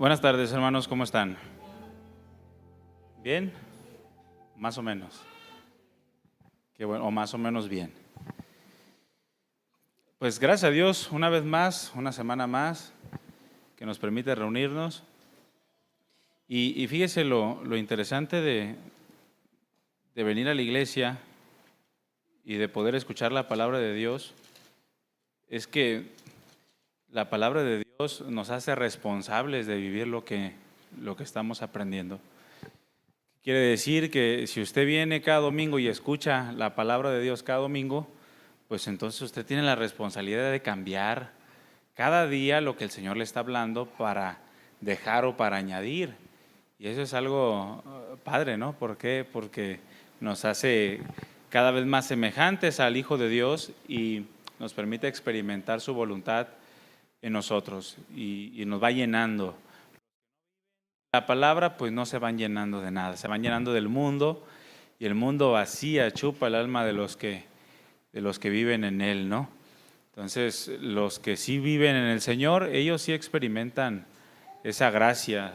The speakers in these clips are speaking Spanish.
Buenas tardes, hermanos, ¿cómo están? ¿Bien? Más o menos. Qué bueno, o más o menos bien. Pues gracias a Dios, una vez más, una semana más, que nos permite reunirnos. Y fíjese lo interesante de venir a la iglesia y de poder escuchar la palabra de Dios, es que la palabra de Dios nos hace responsables de vivir lo que estamos aprendiendo. Quiere decir que si usted viene cada domingo y escucha la palabra de Dios cada domingo, pues entonces usted tiene la responsabilidad de cambiar cada día lo que el Señor le está hablando para dejar o para añadir. Y eso es algo padre, ¿no? ¿Por qué? Porque nos hace cada vez más semejantes al Hijo de Dios y nos permite experimentar su voluntad en nosotros y nos va llenando. La palabra pues no se van llenando de nada, se van llenando del mundo y el mundo vacía, chupa el alma de los que viven en él, ¿no? Entonces los que sí viven en el Señor, ellos sí experimentan esa gracia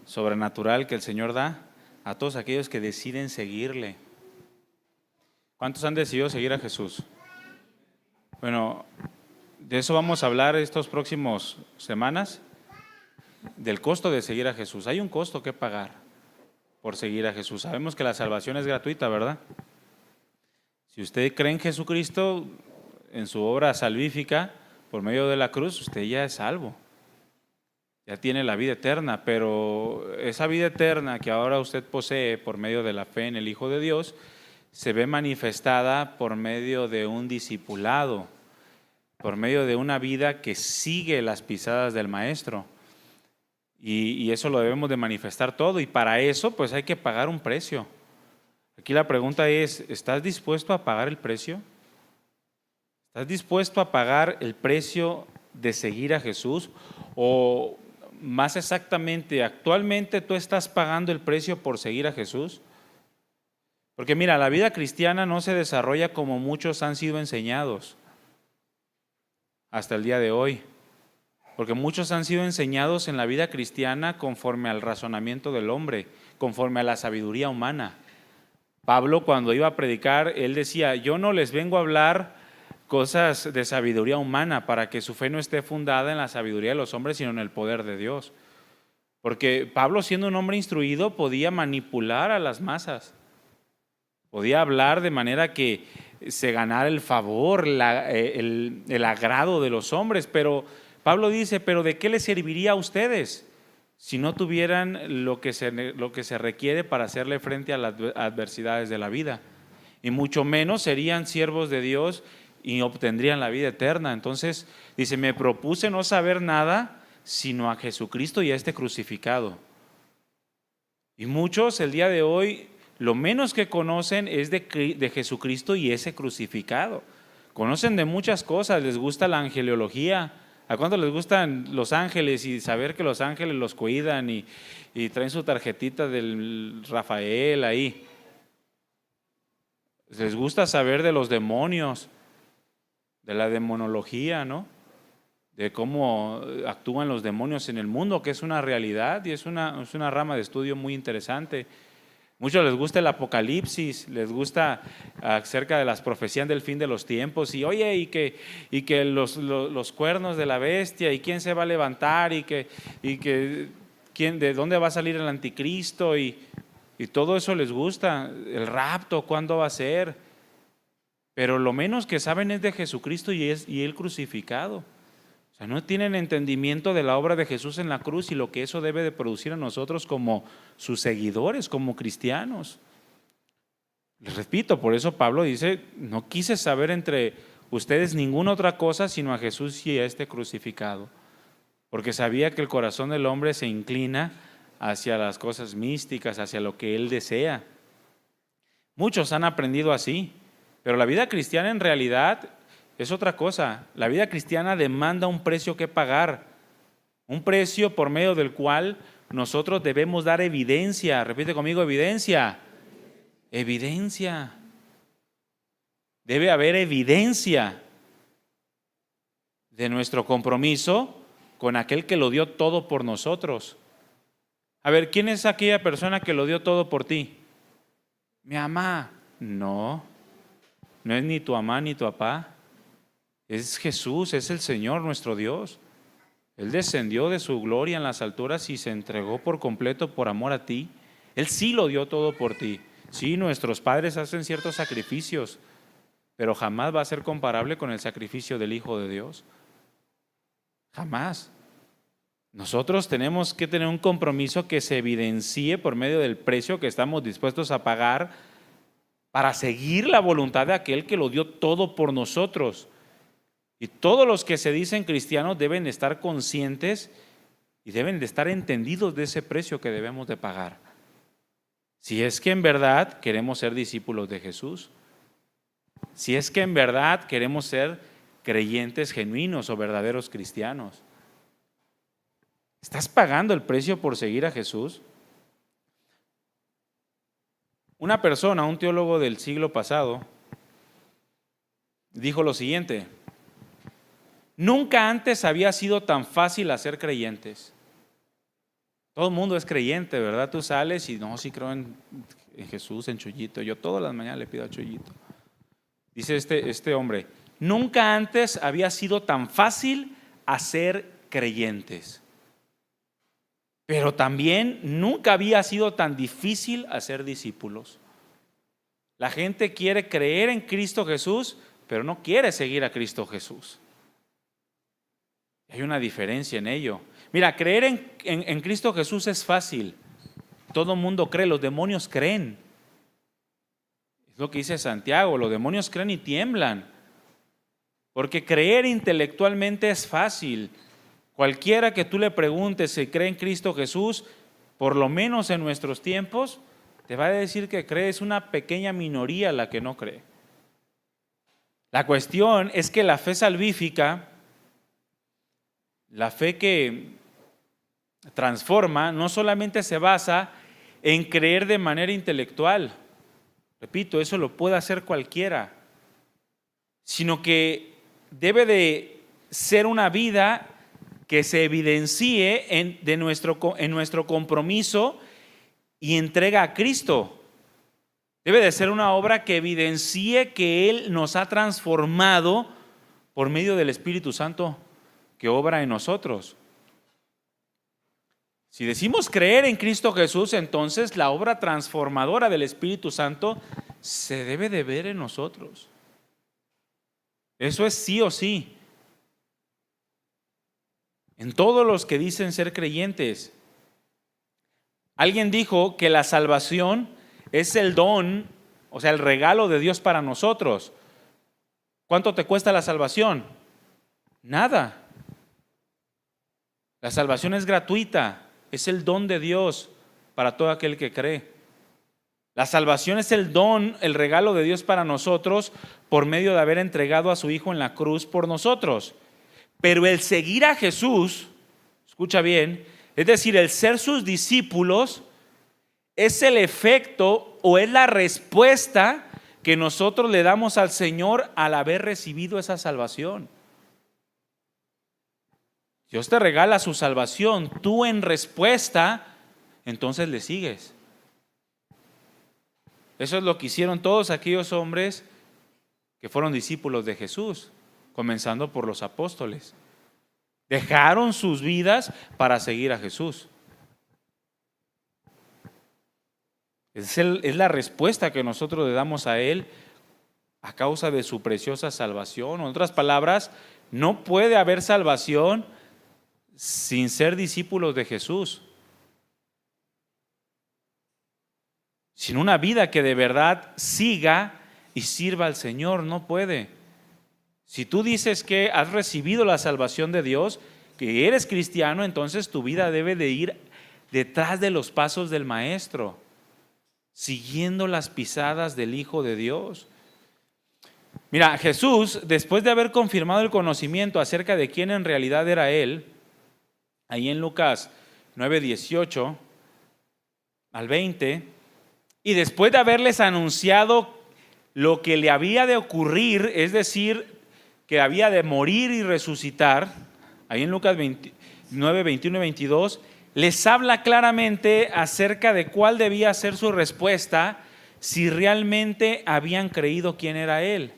sobrenatural que el Señor da a todos aquellos que deciden seguirle. ¿Cuántos han decidido seguir a Jesús? Bueno, de eso vamos a hablar estos próximos semanas. Del costo de seguir a Jesús. Hay un costo que pagar por seguir a Jesús. Sabemos que la salvación es gratuita, ¿verdad? Si usted cree en Jesucristo, en su obra salvífica, por medio de la cruz, usted ya es salvo. Ya tiene la vida eterna, pero esa vida eterna que ahora usted posee por medio de la fe en el Hijo de Dios, se ve manifestada por medio de un discipulado, por medio de una vida que sigue las pisadas del Maestro. Y eso lo debemos de manifestar todo, y para eso pues hay que pagar un precio. Aquí la pregunta es, ¿estás dispuesto a pagar el precio? ¿Estás dispuesto a pagar el precio de seguir a Jesús? O más exactamente, ¿actualmente tú estás pagando el precio por seguir a Jesús? Porque mira, la vida cristiana no se desarrolla como muchos han sido enseñados hasta el día de hoy. Porque muchos han sido enseñados en la vida cristiana conforme al razonamiento del hombre, conforme a la sabiduría humana. Pablo, cuando iba a predicar, él decía, yo no les vengo a hablar cosas de sabiduría humana para que su fe no esté fundada en la sabiduría de los hombres, sino en el poder de Dios. Porque Pablo, siendo un hombre instruido, podía manipular a las masas. Podía hablar de manera que se ganara el favor, el agrado de los hombres, pero Pablo dice, pero ¿de qué les serviría a ustedes si no tuvieran lo que se requiere para hacerle frente a las adversidades de la vida? Y mucho menos serían siervos de Dios y obtendrían la vida eterna. Entonces dice, me propuse no saber nada sino a Jesucristo y a este crucificado. Y muchos el día de hoy lo menos que conocen es de Jesucristo y ese crucificado. Conocen de muchas cosas, les gusta la angeliología. ¿A cuánto les gustan los ángeles y saber que los ángeles los cuidan y traen su tarjetita del Rafael ahí? Les gusta saber de los demonios, de la demonología, ¿no? De cómo actúan los demonios en el mundo, que es una realidad y es una rama de estudio muy interesante. Muchos les gusta el Apocalipsis, les gusta acerca de las profecías del fin de los tiempos y oye, y que los cuernos de la bestia y quién se va a levantar y que de dónde va a salir el anticristo y todo eso les gusta, el rapto, cuándo va a ser, pero lo menos que saben es de Jesucristo y él crucificado. O sea, no tienen entendimiento de la obra de Jesús en la cruz y lo que eso debe de producir a nosotros como sus seguidores, como cristianos. Les repito, por eso Pablo dice, no quise saber entre ustedes ninguna otra cosa sino a Jesús y a este crucificado. Porque sabía que el corazón del hombre se inclina hacia las cosas místicas, hacia lo que él desea. Muchos han aprendido así, pero la vida cristiana en realidad es otra cosa. La vida cristiana demanda un precio que pagar, un precio por medio del cual nosotros debemos dar evidencia. Repite conmigo, evidencia. Evidencia. Debe haber evidencia de nuestro compromiso con aquel que lo dio todo por nosotros. A ver, ¿quién es aquella persona que lo dio todo por ti? Mi mamá. No, no es ni tu mamá ni tu papá. Es Jesús, es el Señor nuestro Dios. Él descendió de su gloria en las alturas y se entregó por completo por amor a ti. Él sí lo dio todo por ti. Sí, nuestros padres hacen ciertos sacrificios, pero jamás va a ser comparable con el sacrificio del Hijo de Dios. Jamás. Nosotros tenemos que tener un compromiso que se evidencie por medio del precio que estamos dispuestos a pagar para seguir la voluntad de aquel que lo dio todo por nosotros. Y todos los que se dicen cristianos deben de estar conscientes y deben de estar entendidos de ese precio que debemos de pagar. Si es que en verdad queremos ser discípulos de Jesús, si es que en verdad queremos ser creyentes genuinos o verdaderos cristianos. ¿Estás pagando el precio por seguir a Jesús? Una persona, un teólogo del siglo pasado, dijo lo siguiente: nunca antes había sido tan fácil hacer creyentes. Todo el mundo es creyente, ¿verdad? Tú sales y no, sí creo en Jesús, en Chuyito. Yo todas las mañanas le pido a Chuyito. Dice este hombre: nunca antes había sido tan fácil hacer creyentes. Pero también nunca había sido tan difícil hacer discípulos. La gente quiere creer en Cristo Jesús, pero no quiere seguir a Cristo Jesús. Hay una diferencia en ello. Mira, creer en Cristo Jesús es fácil. Todo el mundo cree, los demonios creen. Es lo que dice Santiago, los demonios creen y tiemblan. Porque creer intelectualmente es fácil. Cualquiera que tú le preguntes si cree en Cristo Jesús, por lo menos en nuestros tiempos, te va a decir que cree. Es una pequeña minoría la que no cree. La cuestión es que la fe salvífica, la fe que transforma, no solamente se basa en creer de manera intelectual. Repito, eso lo puede hacer cualquiera, sino que debe de ser una vida que se evidencie en nuestro compromiso y entrega a Cristo. Debe de ser una obra que evidencie que Él nos ha transformado por medio del Espíritu Santo que obra en nosotros. Si decimos creer en Cristo Jesús, entonces la obra transformadora del Espíritu Santo se debe de ver en nosotros. Eso es sí o sí. En todos los que dicen ser creyentes. Alguien dijo que la salvación es el don, o sea, el regalo de Dios para nosotros. ¿Cuánto te cuesta la salvación? Nada. La salvación es gratuita, es el don de Dios para todo aquel que cree. La salvación es el don, el regalo de Dios para nosotros por medio de haber entregado a su Hijo en la cruz por nosotros. Pero el seguir a Jesús, escucha bien, es decir, el ser sus discípulos, es el efecto o es la respuesta que nosotros le damos al Señor al haber recibido esa salvación. Dios te regala su salvación, tú en respuesta, entonces le sigues. Eso es lo que hicieron todos aquellos hombres que fueron discípulos de Jesús, comenzando por los apóstoles. Dejaron sus vidas para seguir a Jesús. Es la respuesta que nosotros le damos a Él a causa de su preciosa salvación. En otras palabras, no puede haber salvación sin ser discípulos de Jesús. Sin una vida que de verdad siga y sirva al Señor, no puede. Si tú dices que has recibido la salvación de Dios, que eres cristiano, entonces tu vida debe de ir detrás de los pasos del Maestro, siguiendo las pisadas del Hijo de Dios. Mira, Jesús, después de haber confirmado el conocimiento acerca de quién en realidad era Él, ahí en Lucas 9:18 al 20, y después de haberles anunciado lo que le había de ocurrir, es decir, que había de morir y resucitar, ahí en Lucas 9, 21 y 22, les habla claramente acerca de cuál debía ser su respuesta si realmente habían creído quién era Él.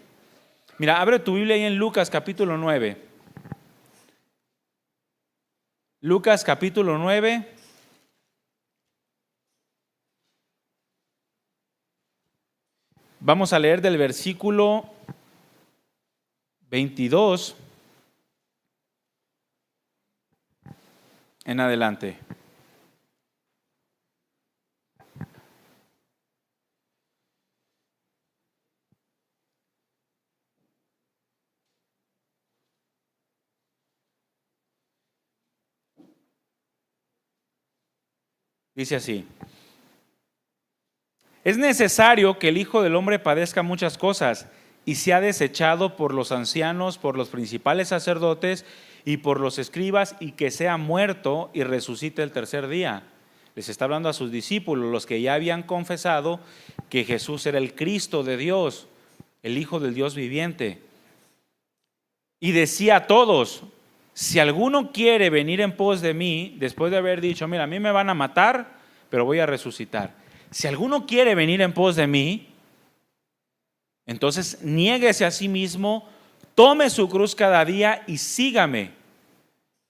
Mira, abre tu Biblia ahí en Lucas capítulo 9. Lucas capítulo 9. Vamos a leer del versículo 22 en adelante. Dice así: es necesario que el Hijo del Hombre padezca muchas cosas y sea desechado por los ancianos, por los principales sacerdotes y por los escribas, y que sea muerto y resucite el tercer día. Les está hablando a sus discípulos, los que ya habían confesado que Jesús era el Cristo de Dios, el Hijo del Dios viviente. Y decía a todos: si alguno quiere venir en pos de mí, después de haber dicho, mira, a mí me van a matar, pero voy a resucitar. Si alguno quiere venir en pos de mí, entonces niéguese a sí mismo, tome su cruz cada día y sígame.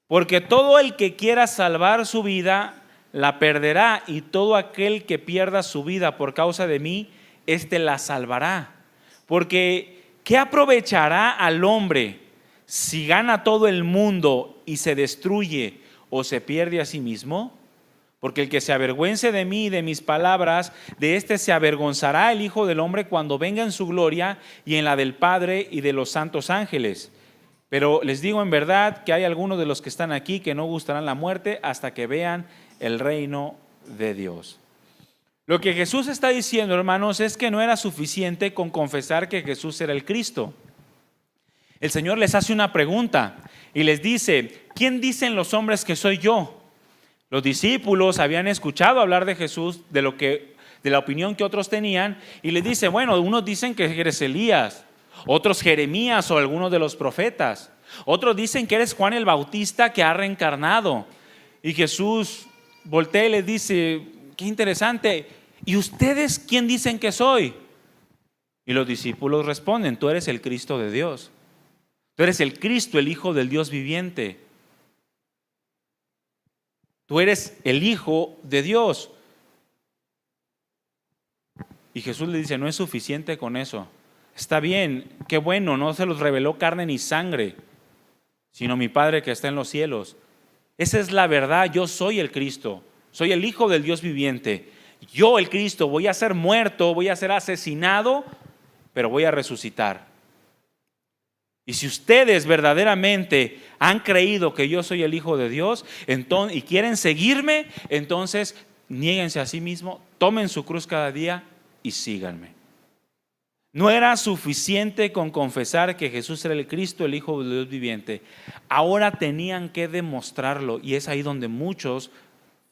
Porque todo el que quiera salvar su vida, la perderá, y todo aquel que pierda su vida por causa de mí, éste la salvará. Porque ¿qué aprovechará al hombre si gana todo el mundo y se destruye o se pierde a sí mismo? Porque el que se avergüence de mí y de mis palabras, de éste se avergonzará el Hijo del Hombre cuando venga en su gloria y en la del Padre y de los santos ángeles. Pero les digo en verdad que hay algunos de los que están aquí que no gustarán la muerte hasta que vean el reino de Dios. Lo que Jesús está diciendo, hermanos, es que no era suficiente con confesar que Jesús era el Cristo. El Señor les hace una pregunta y les dice: ¿quién dicen los hombres que soy yo? Los discípulos habían escuchado hablar de Jesús, de la opinión que otros tenían, y les dice: bueno, unos dicen que eres Elías, otros Jeremías o algunos de los profetas, otros dicen que eres Juan el Bautista que ha reencarnado. Y Jesús voltea y les dice: qué interesante, ¿y ustedes quién dicen que soy? Y los discípulos responden: tú eres el Cristo de Dios. Tú eres el Cristo, el Hijo del Dios viviente. Tú eres el Hijo de Dios. Y Jesús le dice: no es suficiente con eso. Está bien, qué bueno, no se los reveló carne ni sangre, sino mi Padre que está en los cielos. Esa es la verdad, yo soy el Cristo, soy el Hijo del Dios viviente. Yo, el Cristo, voy a ser muerto, voy a ser asesinado, pero voy a resucitar. Y si ustedes verdaderamente han creído que yo soy el Hijo de Dios y quieren seguirme, entonces niéguense a sí mismos, tomen su cruz cada día y síganme. No era suficiente con confesar que Jesús era el Cristo, el Hijo de Dios viviente. Ahora tenían que demostrarlo, y es ahí donde muchos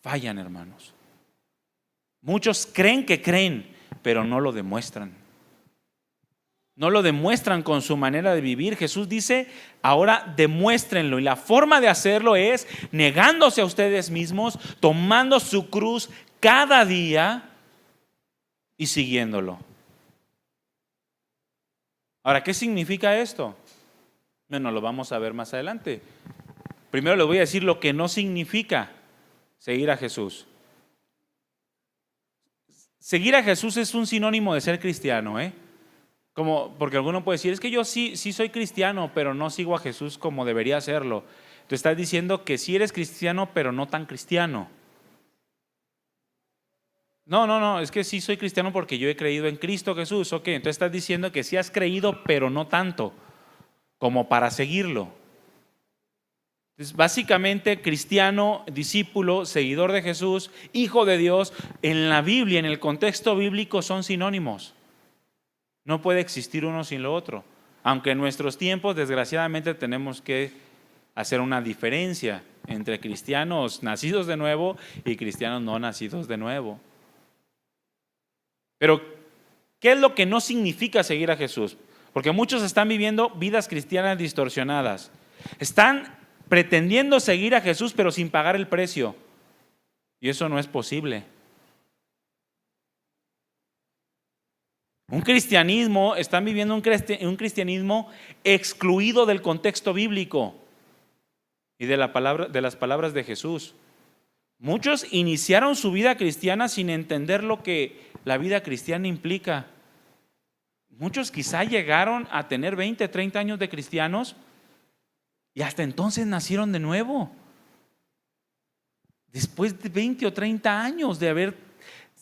fallan, hermanos. Muchos creen que creen, pero no lo demuestran. No lo demuestran con su manera de vivir. Jesús dice: ahora demuéstrenlo, y la forma de hacerlo es negándose a ustedes mismos, tomando su cruz cada día y siguiéndolo. Ahora, ¿qué significa esto? Bueno, lo vamos a ver más adelante. Primero les voy a decir lo que no significa seguir a Jesús. Seguir a Jesús es un sinónimo de ser cristiano, porque alguno puede decir: es que yo sí soy cristiano, pero no sigo a Jesús como debería hacerlo. Tú estás diciendo que sí eres cristiano, pero no tan cristiano. No, es que sí soy cristiano porque yo he creído en Cristo Jesús. Ok, entonces estás diciendo que sí has creído, pero no tanto como para seguirlo. Entonces, básicamente, cristiano, discípulo, seguidor de Jesús, hijo de Dios, en la Biblia, en el contexto bíblico, son sinónimos. No puede existir uno sin lo otro. Aunque en nuestros tiempos, desgraciadamente, tenemos que hacer una diferencia entre cristianos nacidos de nuevo y cristianos no nacidos de nuevo. Pero, ¿qué es lo que no significa seguir a Jesús? Porque muchos están viviendo vidas cristianas distorsionadas. Están pretendiendo seguir a Jesús, pero sin pagar el precio. Y eso no es posible. Están viviendo un cristianismo excluido del contexto bíblico y de las palabras de Jesús. Muchos iniciaron su vida cristiana sin entender lo que la vida cristiana implica. Muchos quizá llegaron a tener 20, 30 años de cristianos y hasta entonces nacieron de nuevo. Después de 20 o 30 años de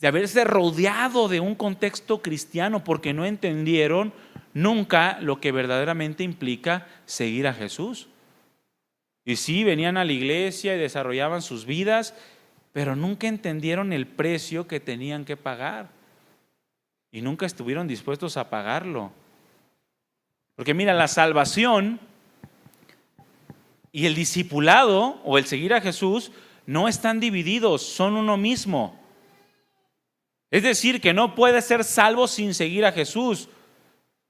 haberse rodeado de un contexto cristiano, porque no entendieron nunca lo que verdaderamente implica seguir a Jesús. Y sí, venían a la iglesia y desarrollaban sus vidas, pero nunca entendieron el precio que tenían que pagar. Y nunca estuvieron dispuestos a pagarlo. Porque mira, la salvación y el discipulado o el seguir a Jesús no están divididos, son uno mismo. Es decir, que no puedes ser salvo sin seguir a Jesús,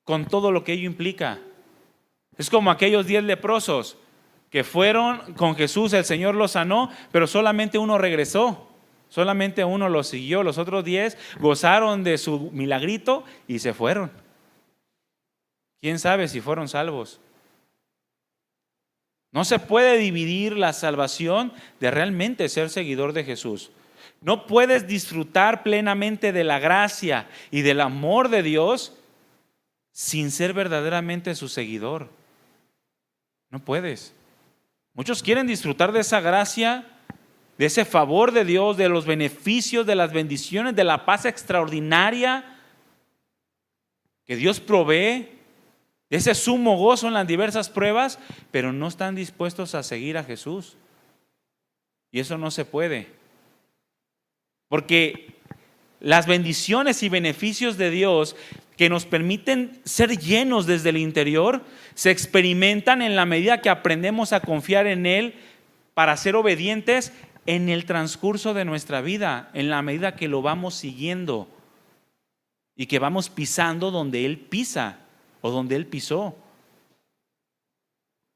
con todo lo que ello implica. Es como aquellos 10 leprosos que fueron con Jesús, el Señor los sanó, pero solamente uno regresó, solamente uno lo siguió. Los otros 10 gozaron de su milagrito y se fueron. ¿Quién sabe si fueron salvos? No se puede dividir la salvación de realmente ser seguidor de Jesús. No puedes disfrutar plenamente de la gracia y del amor de Dios sin ser verdaderamente su seguidor. No puedes. Muchos quieren disfrutar de esa gracia, de ese favor de Dios, de los beneficios, de las bendiciones, de la paz extraordinaria que Dios provee, de ese sumo gozo en las diversas pruebas, pero no están dispuestos a seguir a Jesús. Y eso no se puede. Porque las bendiciones y beneficios de Dios que nos permiten ser llenos desde el interior se experimentan en la medida que aprendemos a confiar en Él para ser obedientes en el transcurso de nuestra vida, en la medida que lo vamos siguiendo y que vamos pisando donde Él pisa o donde Él pisó.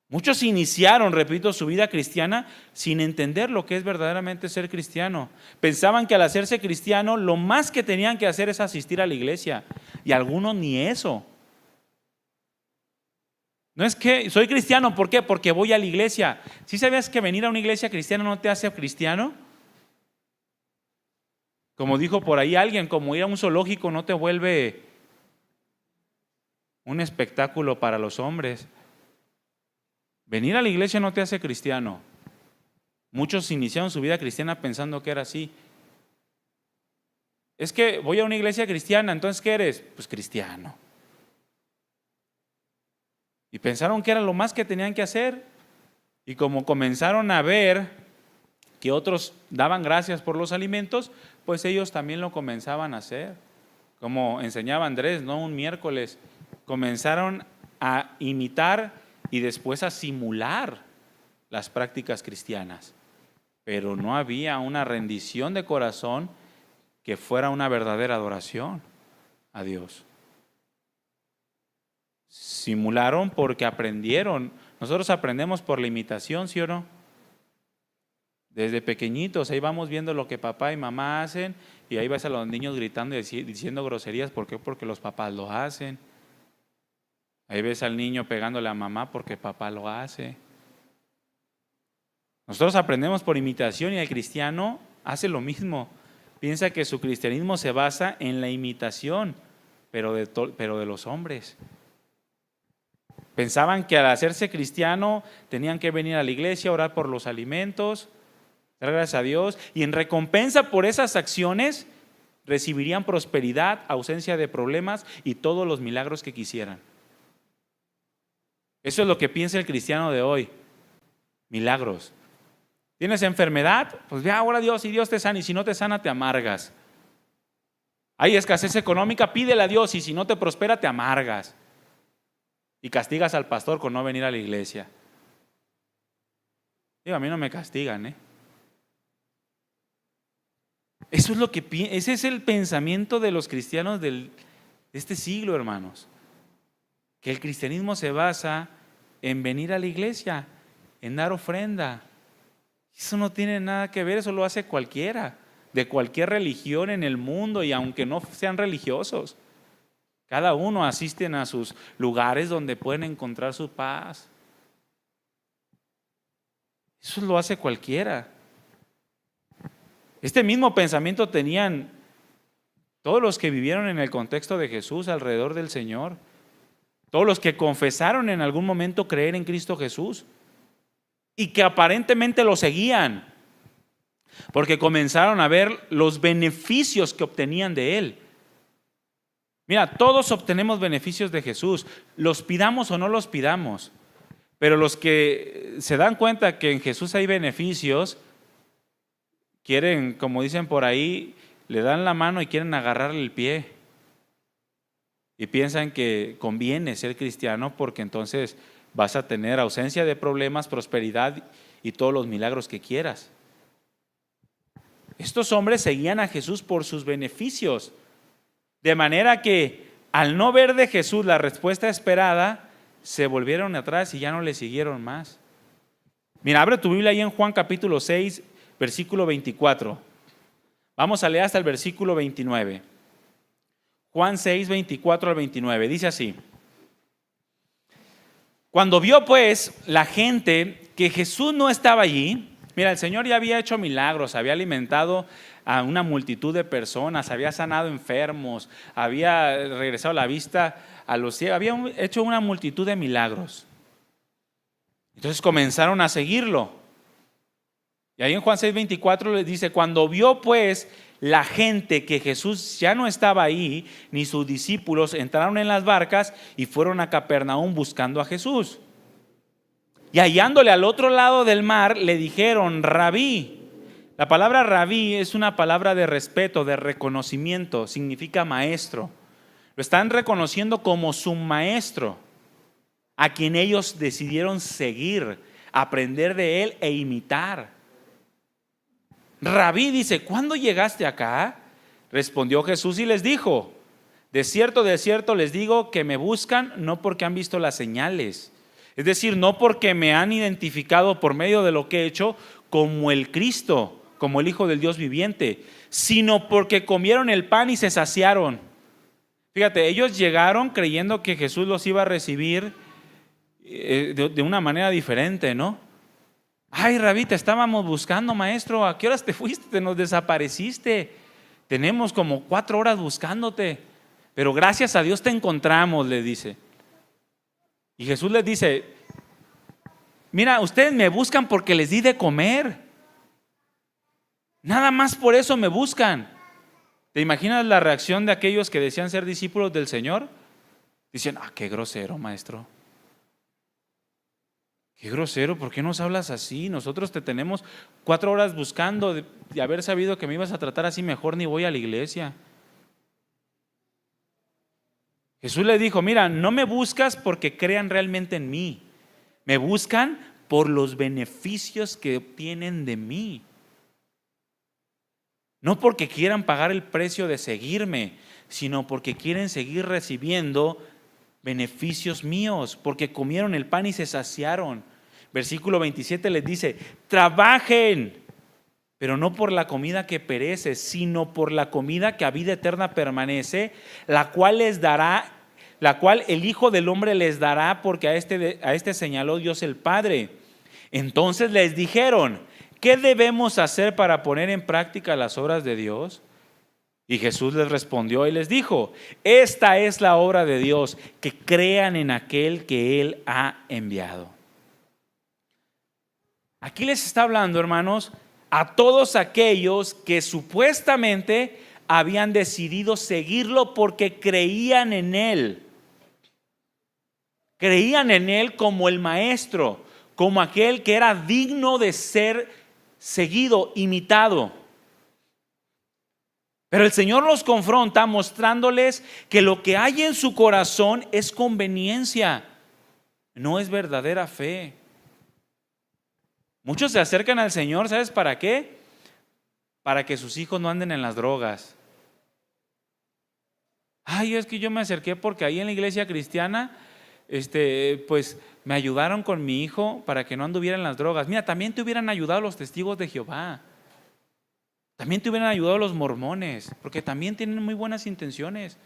Muchos iniciaron, repito, su vida cristiana sin entender lo que es verdaderamente ser cristiano. Pensaban que al hacerse cristiano lo más que tenían que hacer es asistir a la iglesia, y algunos ni eso. No es que soy cristiano, ¿por qué? Porque voy a la iglesia. ¿Sí sabías que venir a una iglesia cristiana no te hace cristiano? Como dijo por ahí alguien, como ir a un zoológico no te vuelve un espectáculo para los hombres. Venir a la iglesia no te hace cristiano. Muchos iniciaron su vida cristiana pensando que era así. Es que voy a una iglesia cristiana, entonces ¿qué eres? Pues cristiano. Y pensaron que era lo más que tenían que hacer. Y como comenzaron a ver que otros daban gracias por los alimentos, pues ellos también lo comenzaban a hacer. Como enseñaba Andrés, ¿no? Un miércoles, comenzaron a imitar y después a simular las prácticas cristianas. Pero no había una rendición de corazón que fuera una verdadera adoración a Dios. Simularon porque aprendieron. Nosotros aprendemos por la imitación, ¿sí o no? Desde pequeñitos, ahí vamos viendo lo que papá y mamá hacen, y ahí ves a los niños gritando y diciendo groserías. ¿Por qué? Porque los papás lo hacen. Ahí ves al niño pegándole a mamá porque papá lo hace. Nosotros aprendemos por imitación, y el cristiano hace lo mismo. Piensa que su cristianismo se basa en la imitación, pero de los hombres. Pensaban que al hacerse cristiano tenían que venir a la iglesia, orar por los alimentos, dar gracias a Dios, y en recompensa por esas acciones recibirían prosperidad, ausencia de problemas y todos los milagros que quisieran. Eso es lo que piensa el cristiano de hoy. Milagros. ¿Tienes enfermedad? Pues ve ahora a Dios y Dios te sana, y si no te sana te amargas. Hay escasez económica, pídele a Dios, y si no te prospera te amargas. Y castigas al pastor con no venir a la iglesia. Digo, a mí no me castigan, Eso es ese es el pensamiento de los cristianos de este siglo, hermanos. Que el cristianismo se basa en venir a la iglesia en dar ofrenda. Eso no tiene nada que ver, eso lo hace cualquiera, de cualquier religión en el mundo, y aunque no sean religiosos. Cada uno asisten a sus lugares donde pueden encontrar su paz. Eso lo hace cualquiera. Este mismo pensamiento tenían todos los que vivieron en el contexto de Jesús alrededor del Señor. Todos los que confesaron en algún momento creer en Cristo Jesús y que aparentemente lo seguían, porque comenzaron a ver los beneficios que obtenían de Él. Mira, todos obtenemos beneficios de Jesús, los pidamos o no los pidamos, pero los que se dan cuenta que en Jesús hay beneficios, quieren, como dicen por ahí, le dan la mano y quieren agarrarle el pie. Y piensan que conviene ser cristiano porque entonces vas a tener ausencia de problemas, prosperidad y todos los milagros que quieras. Estos hombres seguían a Jesús por sus beneficios, de manera que al no ver de Jesús la respuesta esperada, se volvieron atrás y ya no le siguieron más. Mira, abre tu Biblia ahí en Juan capítulo 6, versículo 24. Vamos a leer hasta el versículo 29. Juan 6, 24 al 29, dice así: cuando vio pues la gente que Jesús no estaba allí, mira, el Señor ya había hecho milagros, había alimentado a una multitud de personas, había sanado enfermos, había regresado la vista a los ciegos, había hecho una multitud de milagros. Entonces comenzaron a seguirlo. Y ahí en Juan 6, 24 les dice: cuando vio pues la gente que Jesús ya no estaba ahí, ni sus discípulos, entraron en las barcas y fueron a Capernaum buscando a Jesús. Y hallándole al otro lado del mar, le dijeron: Rabí. La palabra rabí es una palabra de respeto, de reconocimiento, significa maestro. Lo están reconociendo como su maestro, a quien ellos decidieron seguir, aprender de él e imitar. Rabí dice: ¿cuándo llegaste acá? Respondió Jesús y les dijo: de cierto les digo que me buscan no porque han visto las señales, es decir, no porque me han identificado por medio de lo que he hecho como el Cristo, como el Hijo del Dios viviente, sino porque comieron el pan y se saciaron. Fíjate, ellos llegaron creyendo que Jesús los iba a recibir de una manera diferente, ¿no? Ay, Rabí, te estábamos buscando, maestro. ¿A qué horas te fuiste? Te nos desapareciste. Tenemos como 4 horas buscándote, pero gracias a Dios te encontramos, le dice. Y Jesús les dice: mira, ustedes me buscan porque les di de comer. Nada más por eso me buscan. ¿Te imaginas la reacción de aquellos que decían ser discípulos del Señor? Dicen: qué grosero, maestro. Qué grosero, ¿por qué nos hablas así? Nosotros te tenemos 4 horas buscando, de haber sabido que me ibas a tratar así, mejor ni voy a la iglesia. Jesús le dijo: mira, no me buscas porque crean realmente en mí, me buscan por los beneficios que obtienen de mí. No porque quieran pagar el precio de seguirme, sino porque quieren seguir recibiendo beneficios míos, porque comieron el pan y se saciaron. Versículo 27 les dice: trabajen, pero no por la comida que perece, sino por la comida que a vida eterna permanece, la cual el Hijo del Hombre les dará, porque a este señaló Dios el Padre. Entonces les dijeron: ¿qué debemos hacer para poner en práctica las obras de Dios? Y Jesús les respondió y les dijo: esta es la obra de Dios, que crean en aquel que Él ha enviado. Aquí les está hablando, hermanos, a todos aquellos que supuestamente habían decidido seguirlo porque creían en Él. Creían en Él como el maestro, como aquel que era digno de ser seguido, imitado. Pero el Señor los confronta mostrándoles que lo que hay en su corazón es conveniencia, no es verdadera fe. Muchos se acercan al Señor, ¿sabes para qué? Para que sus hijos no anden en las drogas. Ay, es que yo me acerqué porque ahí en la iglesia cristiana pues me ayudaron con mi hijo para que no anduviera en las drogas. Mira, también te hubieran ayudado los testigos de Jehová. También te hubieran ayudado los mormones, porque también tienen muy buenas intenciones.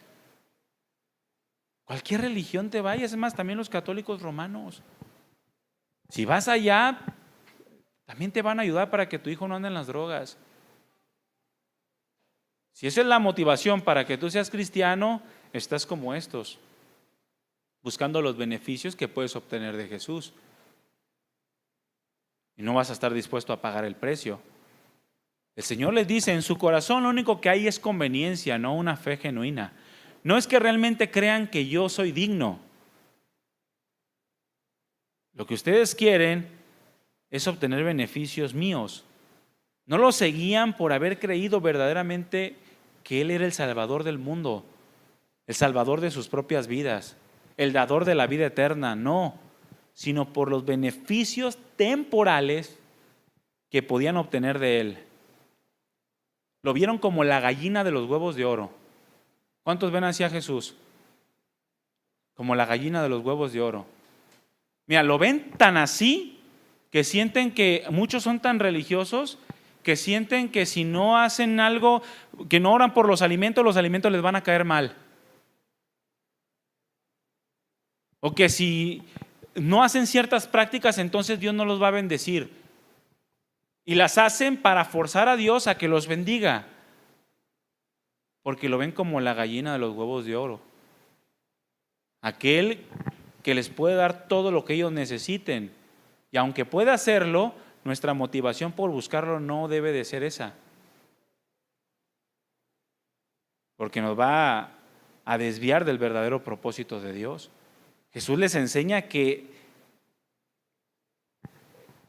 Cualquier religión te vayas, es más, también los católicos romanos. Si vas allá, también te van a ayudar para que tu hijo no ande en las drogas. Si esa es la motivación para que tú seas cristiano, estás como estos, buscando los beneficios que puedes obtener de Jesús. Y no vas a estar dispuesto a pagar el precio. El Señor les dice, en su corazón lo único que hay es conveniencia, no una fe genuina. No es que realmente crean que yo soy digno. Lo que ustedes quieren es obtener beneficios míos. No lo seguían por haber creído verdaderamente que Él era el Salvador del mundo, el Salvador de sus propias vidas, el dador de la vida eterna, no, sino por los beneficios temporales que podían obtener de Él. Lo vieron como la gallina de los huevos de oro. ¿Cuántos ven así a Jesús? Como la gallina de los huevos de oro. Mira, lo ven tan así que sienten que muchos son tan religiosos que sienten que si no hacen algo, que no oran por los alimentos les van a caer mal. O que si no hacen ciertas prácticas, entonces Dios no los va a bendecir. Y las hacen para forzar a Dios a que los bendiga. Porque lo ven como la gallina de los huevos de oro. Aquel que les puede dar todo lo que ellos necesiten. Y aunque pueda hacerlo, nuestra motivación por buscarlo no debe de ser esa. Porque nos va a desviar del verdadero propósito de Dios. Jesús les enseña que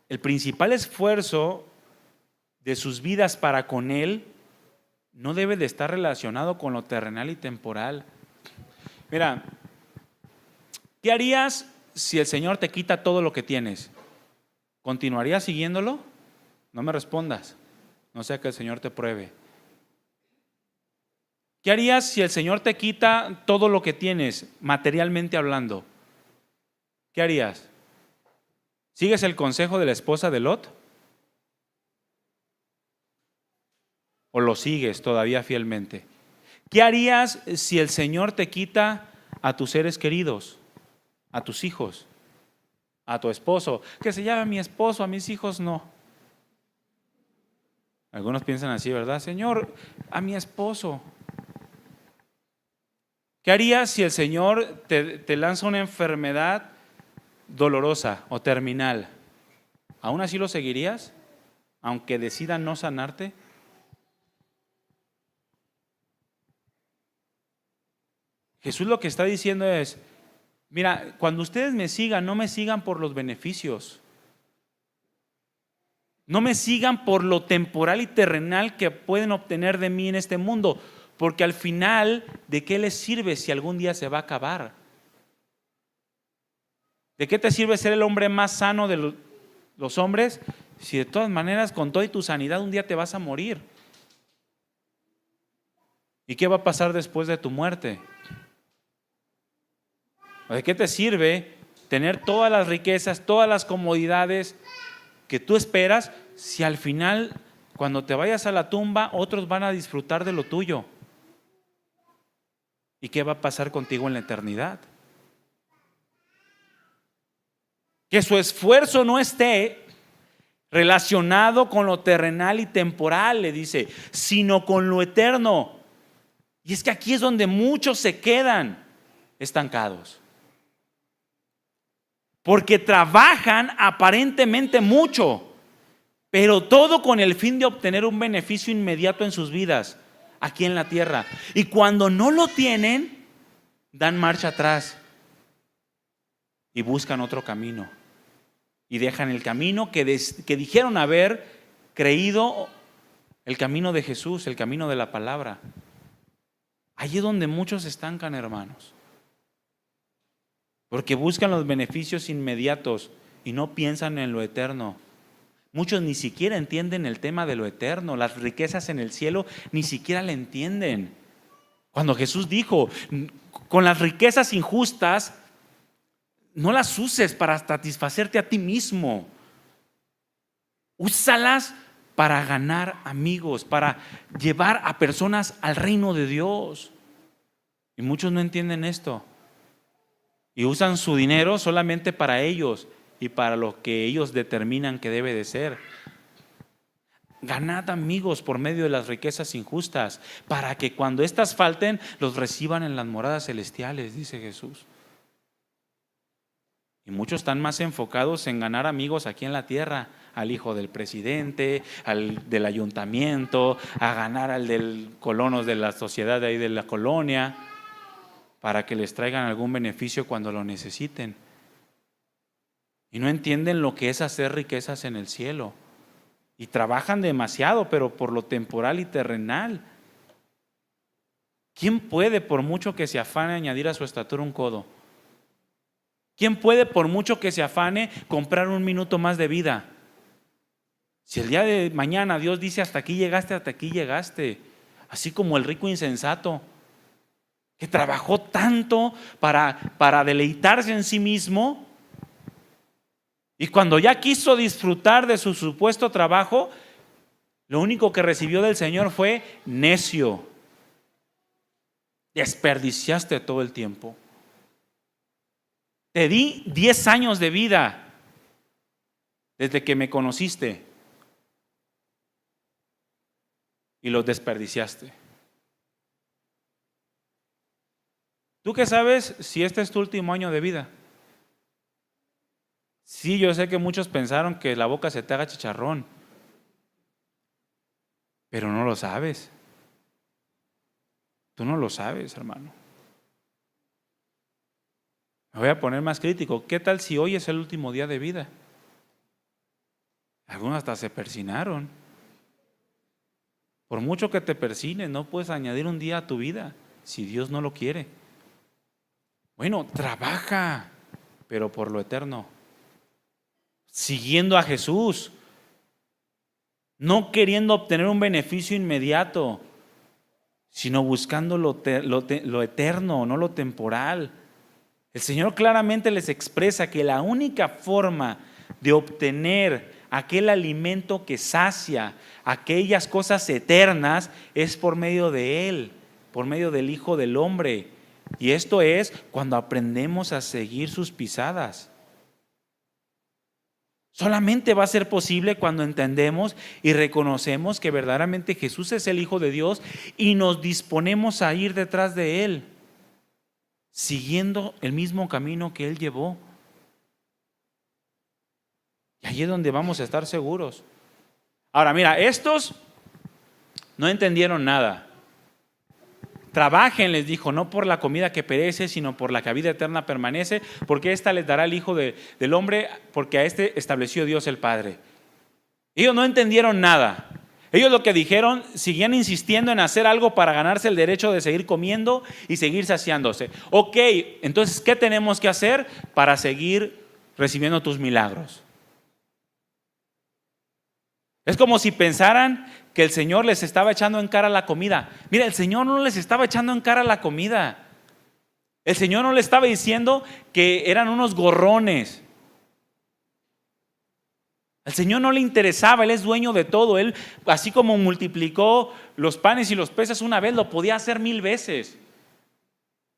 el principal esfuerzo de sus vidas para con Él no debe de estar relacionado con lo terrenal y temporal. Mira, ¿qué harías si el Señor te quita todo lo que tienes? ¿Continuarías siguiéndolo? No me respondas, no sea que el Señor te pruebe. ¿Qué harías si el Señor te quita todo lo que tienes, materialmente hablando? ¿Qué harías? ¿Sigues el consejo de la esposa de Lot? ¿O lo sigues todavía fielmente? ¿Qué harías si el Señor te quita a tus seres queridos, a tus hijos, a tu esposo? Que se llame mi esposo, a mis hijos no. Algunos piensan así, ¿verdad? Señor, a mi esposo. ¿Qué harías si el Señor te lanza una enfermedad dolorosa o terminal? ¿Aún así lo seguirías? Aunque decida no sanarte. Jesús lo que está diciendo es, mira, cuando ustedes me sigan, no me sigan por los beneficios. No me sigan por lo temporal y terrenal que pueden obtener de mí en este mundo, porque al final, ¿de qué les sirve si algún día se va a acabar? ¿De qué te sirve ser el hombre más sano de los hombres si de todas maneras con toda tu sanidad un día te vas a morir? ¿Y qué va a pasar después de tu muerte? ¿De qué te sirve tener todas las riquezas, todas las comodidades que tú esperas si al final, cuando te vayas a la tumba, otros van a disfrutar de lo tuyo? ¿Y qué va a pasar contigo en la eternidad? Que su esfuerzo no esté relacionado con lo terrenal y temporal, le dice, sino con lo eterno. Y es que aquí es donde muchos se quedan estancados. Porque trabajan aparentemente mucho, pero todo con el fin de obtener un beneficio inmediato en sus vidas, aquí en la tierra. Y cuando no lo tienen, dan marcha atrás y buscan otro camino. Y dejan el camino que dijeron haber creído, el camino de Jesús, el camino de la palabra. Allí es donde muchos se estancan, hermanos. Porque buscan los beneficios inmediatos y no piensan en lo eterno. Muchos ni siquiera entienden el tema de lo eterno, las riquezas en el cielo, ni siquiera le entienden. Cuando Jesús dijo, con las riquezas injustas no las uses para satisfacerte a ti mismo. Úsalas para ganar amigos, para llevar a personas al reino de Dios. Y muchos no entienden esto. Y usan su dinero solamente para ellos y para lo que ellos determinan que debe de ser. Ganad amigos por medio de las riquezas injustas, para que cuando éstas falten, los reciban en las moradas celestiales, dice Jesús. Y muchos están más enfocados en ganar amigos aquí en la tierra, al hijo del presidente, al del ayuntamiento, a ganar al del colonos de la sociedad de ahí de la colonia, para que les traigan algún beneficio cuando lo necesiten. Y no entienden lo que es hacer riquezas en el cielo. Y trabajan demasiado, pero por lo temporal y terrenal. ¿Quién puede, por mucho que se afane, añadir a su estatura un codo? ¿Quién puede, por mucho que se afane, comprar un minuto más de vida? Si el día de mañana Dios dice hasta aquí llegaste. Así como el rico insensato, que trabajó tanto para deleitarse en sí mismo, y cuando ya quiso disfrutar de su supuesto trabajo, lo único que recibió del Señor fue: necio, desperdiciaste todo el tiempo. Te di 10 años de vida desde que me conociste y los desperdiciaste. ¿Tú qué sabes si este es tu último año de vida? Sí, yo sé que muchos pensaron que la boca se te haga chicharrón, pero no lo sabes. Tú no lo sabes, hermano. Me voy a poner más crítico. ¿Qué tal si hoy es el último día de vida? Algunos hasta se persinaron. Por mucho que te persines, no puedes añadir un día a tu vida si Dios no lo quiere. Bueno, trabaja, pero por lo eterno, siguiendo a Jesús, no queriendo obtener un beneficio inmediato, sino buscando lo eterno, no lo temporal. El Señor claramente les expresa que la única forma de obtener aquel alimento que sacia, aquellas cosas eternas, es por medio de Él, por medio del Hijo del Hombre. Y esto es cuando aprendemos a seguir sus pisadas. Solamente va a ser posible cuando entendemos y reconocemos que verdaderamente Jesús es el Hijo de Dios y nos disponemos a ir detrás de Él, siguiendo el mismo camino que Él llevó. Y ahí es donde vamos a estar seguros. Ahora mira, estos no entendieron nada. Trabajen, les dijo, no por la comida que perece, sino por la que a vida eterna permanece, porque esta les dará el Hijo del Hombre, porque a este estableció Dios el Padre. Ellos no entendieron nada. Ellos lo que dijeron, seguían insistiendo en hacer algo para ganarse el derecho de seguir comiendo y seguir saciándose. Ok, entonces, ¿qué tenemos que hacer para seguir recibiendo tus milagros? Es como si pensaran que el Señor les estaba echando en cara la comida. Mira, el Señor no les estaba echando en cara la comida. El Señor no les estaba diciendo que eran unos gorrones. Al Señor no le interesaba, Él es dueño de todo. Él, así como multiplicó los panes y los peces una vez, lo podía hacer 1000 veces.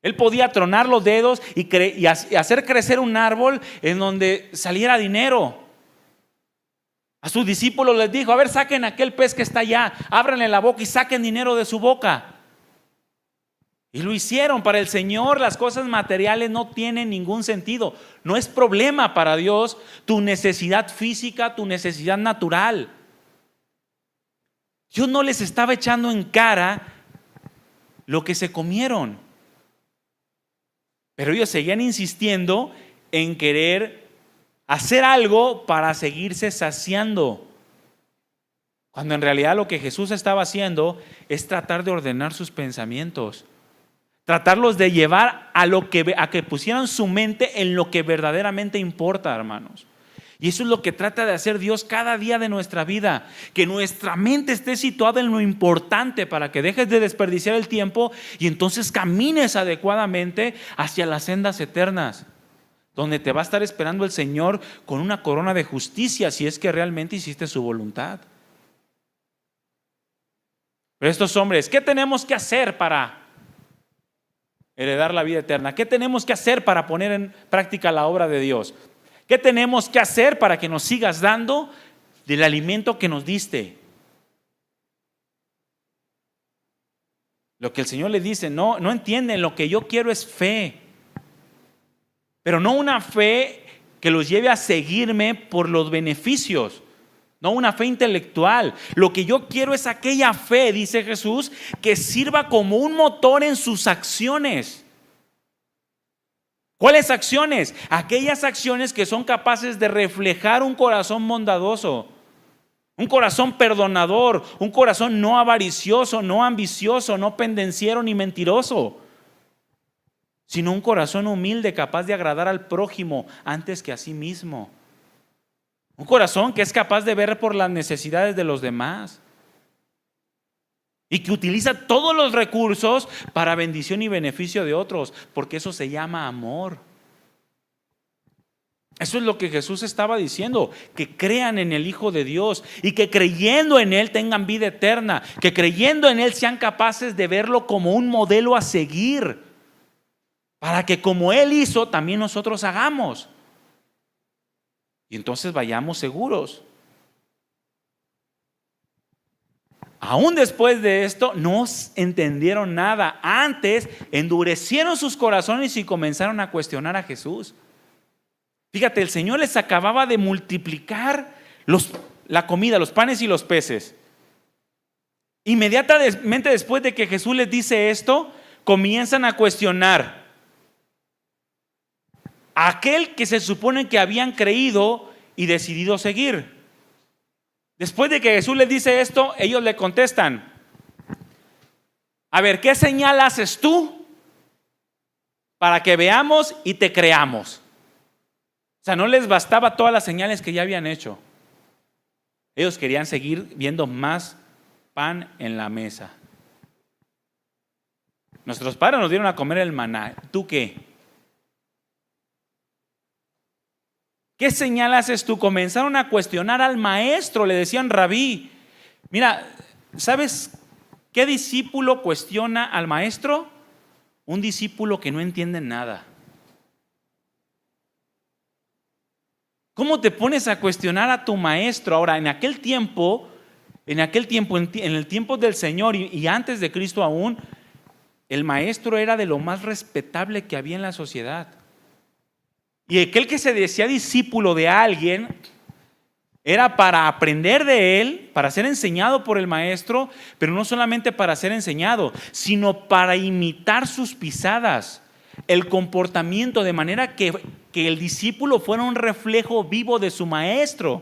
Él podía tronar los dedos y hacer crecer un árbol en donde saliera dinero. A sus discípulos les dijo: a ver, saquen aquel pez que está allá, ábranle la boca y saquen dinero de su boca. Y lo hicieron. Para el Señor las cosas materiales no tienen ningún sentido. No es problema para Dios tu necesidad física, tu necesidad natural. Dios no les estaba echando en cara lo que se comieron, pero ellos seguían insistiendo en querer hacer algo para seguirse saciando, cuando en realidad lo que Jesús estaba haciendo es tratar de ordenar sus pensamientos, tratarlos de llevar a que pusieran su mente en lo que verdaderamente importa, hermanos. Y eso es lo que trata de hacer Dios cada día de nuestra vida, que nuestra mente esté situada en lo importante para que dejes de desperdiciar el tiempo y entonces camines adecuadamente hacia las sendas eternas. donde te va a estar esperando el Señor con una corona de justicia si es que realmente hiciste su voluntad. Pero estos hombres, ¿qué tenemos que hacer para heredar la vida eterna? ¿Qué tenemos que hacer para poner en práctica la obra de Dios? ¿Qué tenemos que hacer para que nos sigas dando del alimento que nos diste? Lo que el Señor le dice, no entienden, lo que yo quiero es fe, pero no una fe que los lleve a seguirme por los beneficios, no una fe intelectual. Lo que yo quiero es aquella fe, dice Jesús, que sirva como un motor en sus acciones. ¿Cuáles acciones? Aquellas acciones que son capaces de reflejar un corazón bondadoso, un corazón perdonador, un corazón no avaricioso, no ambicioso, no pendenciero ni mentiroso, sino un corazón humilde, capaz de agradar al prójimo antes que a sí mismo. Un corazón que es capaz de ver por las necesidades de los demás y que utiliza todos los recursos para bendición y beneficio de otros, porque eso se llama amor. Eso es lo que Jesús estaba diciendo, que crean en el Hijo de Dios y que creyendo en Él tengan vida eterna, que creyendo en Él sean capaces de verlo como un modelo a seguir, para que como Él hizo, también nosotros hagamos. Y entonces vayamos seguros. Aún después de esto, no entendieron nada. Antes, endurecieron sus corazones y comenzaron a cuestionar a Jesús. Fíjate, el Señor les acababa de multiplicar la comida, los panes y los peces. Inmediatamente después de que Jesús les dice esto, comienzan a cuestionar. Aquel que se supone que habían creído y decidido seguir. Después de que Jesús les dice esto, ellos le contestan: a ver, ¿qué señal haces tú para que veamos y te creamos? O sea, no les bastaba todas las señales que ya habían hecho. Ellos querían seguir viendo más pan en la mesa. Nuestros padres nos dieron a comer el maná. ¿Tú qué? ¿Qué señal haces tú? Comenzaron a cuestionar al maestro, le decían rabí. Mira, ¿sabes qué discípulo cuestiona al maestro? Un discípulo que no entiende nada. ¿Cómo te pones a cuestionar a tu maestro? Ahora, en el tiempo del Señor y antes de Cristo aún, el maestro era de lo más respetable que había en la sociedad. Y aquel que se decía discípulo de alguien era para aprender de él, para ser enseñado por el maestro, pero no solamente para ser enseñado, sino para imitar sus pisadas, el comportamiento, de manera que el discípulo fuera un reflejo vivo de su maestro.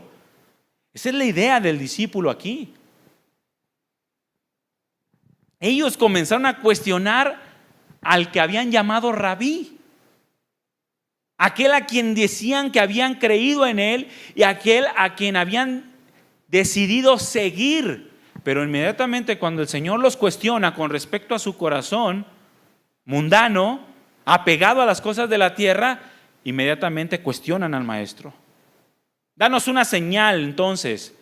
Esa es la idea del discípulo aquí. Ellos comenzaron a cuestionar al que habían llamado rabí, aquel a quien decían que habían creído en él y aquel a quien habían decidido seguir. Pero inmediatamente cuando el Señor los cuestiona con respecto a su corazón mundano, apegado a las cosas de la tierra, inmediatamente cuestionan al maestro. Danos una señal entonces,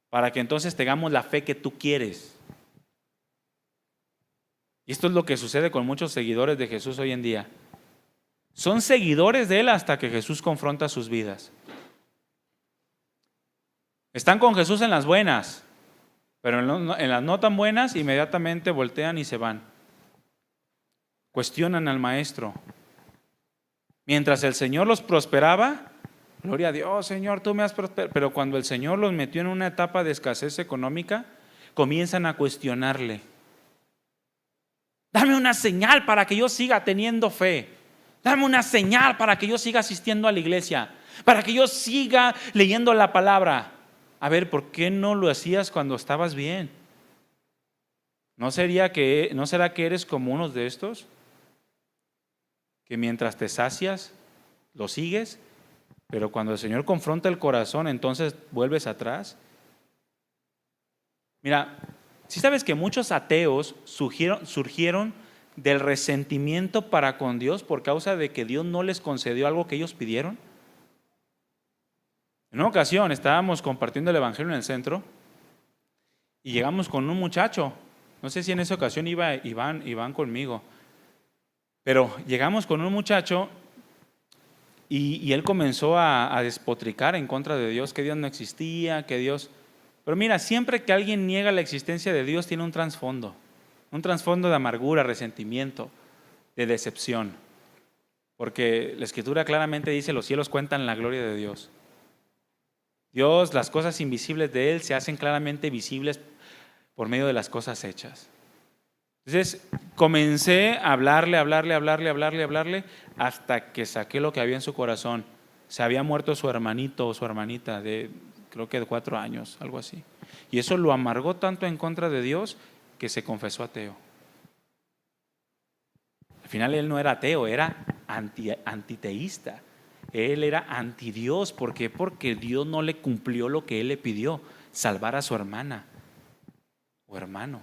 para que entonces tengamos la fe que tú quieres. Y esto es lo que sucede con muchos seguidores de Jesús hoy en día. Son seguidores de Él hasta que Jesús confronta sus vidas. Están con Jesús en las buenas, pero en las no tan buenas inmediatamente voltean y se van. Cuestionan al maestro. Mientras el Señor los prosperaba, gloria a Dios, Señor, tú me has prosperado. Pero cuando el Señor los metió en una etapa de escasez económica, comienzan a cuestionarle. Dame una señal para que yo siga teniendo fe. Dame una señal para que yo siga asistiendo a la iglesia, para que yo siga leyendo la palabra. A ver, ¿por qué no lo hacías cuando estabas bien? ¿No será que eres como unos de estos? Que mientras te sacias, lo sigues, pero cuando el Señor confronta el corazón, entonces vuelves atrás. Mira, si sabes que muchos ateos surgieron del resentimiento para con Dios por causa de que Dios no les concedió algo que ellos pidieron? En una ocasión estábamos compartiendo el evangelio en el centro y llegamos con un muchacho. No sé si en esa ocasión iba Iván conmigo, pero llegamos con un muchacho y él comenzó a despotricar en contra de Dios, que Dios no existía, que Dios... Pero mira, siempre que alguien niega la existencia de Dios tiene un trasfondo de amargura, resentimiento, de decepción, porque la Escritura claramente dice: los cielos cuentan la gloria de Dios. Dios, las cosas invisibles de Él se hacen claramente visibles por medio de las cosas hechas. Entonces comencé a hablarle, hasta que saqué lo que había en su corazón. Se había muerto su hermanito o su hermanita creo que de 4 años, algo así. Y eso lo amargó tanto en contra de Dios que se confesó ateo. Al final él no era ateo, era antiteísta. Él era antidios. ¿Por qué? Porque Dios no le cumplió lo que él le pidió: salvar a su hermana o hermano.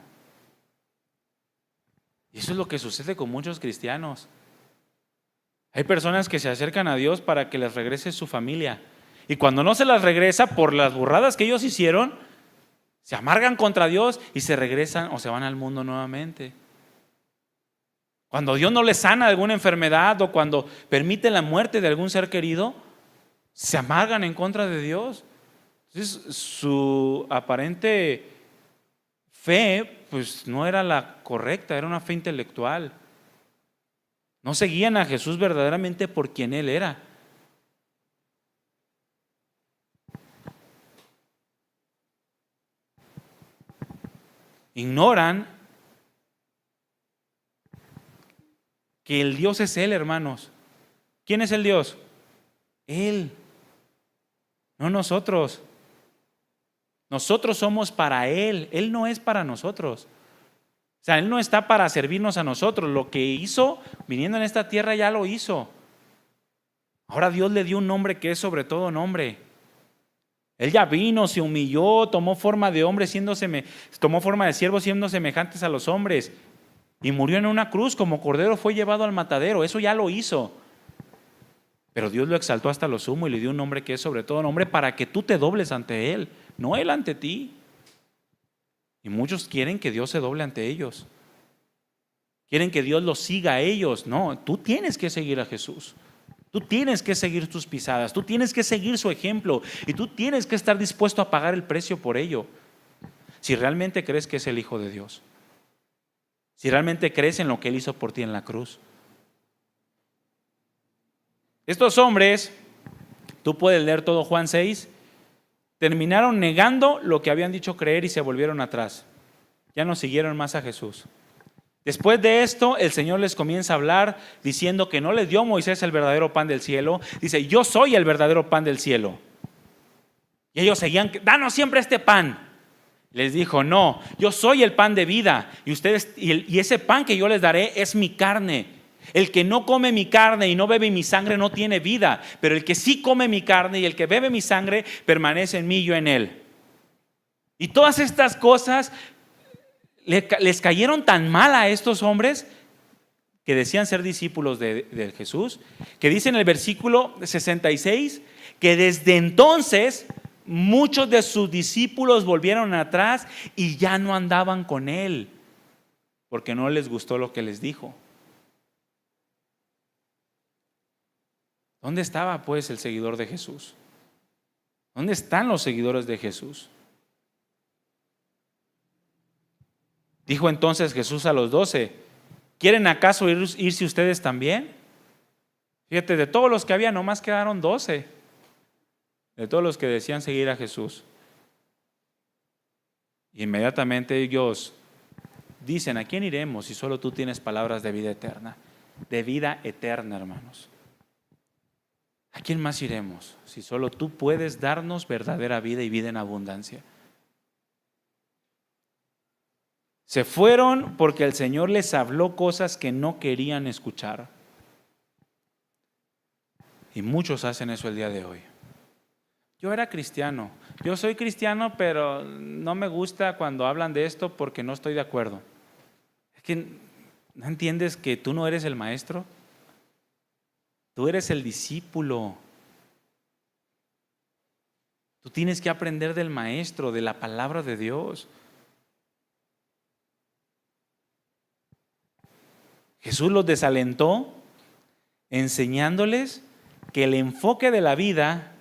Y eso es lo que sucede con muchos cristianos. Hay personas que se acercan a Dios para que les regrese su familia, y cuando no se las regresa por las burradas que ellos hicieron, se amargan contra Dios y se regresan o se van al mundo nuevamente. Cuando Dios no les sana de alguna enfermedad o cuando permite la muerte de algún ser querido, se amargan en contra de Dios. Entonces, su aparente fe pues no era la correcta, era una fe intelectual. No seguían a Jesús verdaderamente por quien Él era. Ignoran que el Dios es Él, hermanos. ¿Quién es el Dios? Él, no nosotros. Nosotros somos para Él, Él no es para nosotros. O sea, Él no está para servirnos a nosotros. Lo que hizo viniendo en esta tierra ya lo hizo. Ahora Dios le dio un nombre que es sobre todo nombre. Él ya vino, se humilló, tomó forma de hombre, tomó forma de siervo, siendo semejantes a los hombres, y murió en una cruz como cordero, fue llevado al matadero. Eso ya lo hizo. Pero Dios lo exaltó hasta lo sumo y le dio un nombre que es sobre todo nombre, para que tú te dobles ante Él, no Él ante ti. Y muchos quieren que Dios se doble ante ellos. Quieren que Dios los siga a ellos. No, tú tienes que seguir a Jesús. Tú tienes que seguir sus pisadas. Tú tienes que seguir su ejemplo. Y tú tienes que estar dispuesto a pagar el precio por ello. Si realmente crees que es el Hijo de Dios. Si realmente crees en lo que Él hizo por ti en la cruz. Estos hombres, tú puedes leer todo Juan 6, terminaron negando lo que habían dicho creer y se volvieron atrás. Ya no siguieron más a Jesús. Después de esto, el Señor les comienza a hablar diciendo que no les dio Moisés el verdadero pan del cielo. Dice: yo soy el verdadero pan del cielo. Y ellos seguían: danos siempre este pan. Les dijo: no, yo soy el pan de vida, y ese pan que yo les daré es mi carne. El que no come mi carne y no bebe mi sangre no tiene vida, pero el que sí come mi carne y el que bebe mi sangre permanece en mí y yo en él. Y todas estas cosas les cayeron tan mal a estos hombres que decían ser discípulos de Jesús, que dice en el versículo 66 que desde entonces muchos de sus discípulos volvieron atrás y ya no andaban con Él, porque no les gustó lo que les dijo. ¿Dónde estaba pues el seguidor de Jesús? ¿Dónde están los seguidores de Jesús? Dijo entonces Jesús a los 12: ¿quieren acaso irse ustedes también? Fíjate, de todos los que había, nomás quedaron 12. De todos los que decían seguir a Jesús. Y inmediatamente ellos dicen: ¿a quién iremos si solo tú tienes palabras de vida eterna? De vida eterna, hermanos. ¿A quién más iremos si solo tú puedes darnos verdadera vida y vida en abundancia? Se fueron porque el Señor les habló cosas que no querían escuchar. Y muchos hacen eso el día de hoy. Yo era cristiano, yo soy cristiano, pero no me gusta cuando hablan de esto porque no estoy de acuerdo. Es que ¿No entiendes que tú no eres el maestro? Tú eres el discípulo. Tú tienes que aprender del maestro, de la palabra de Dios. Jesús los desalentó enseñándoles que el enfoque de la vida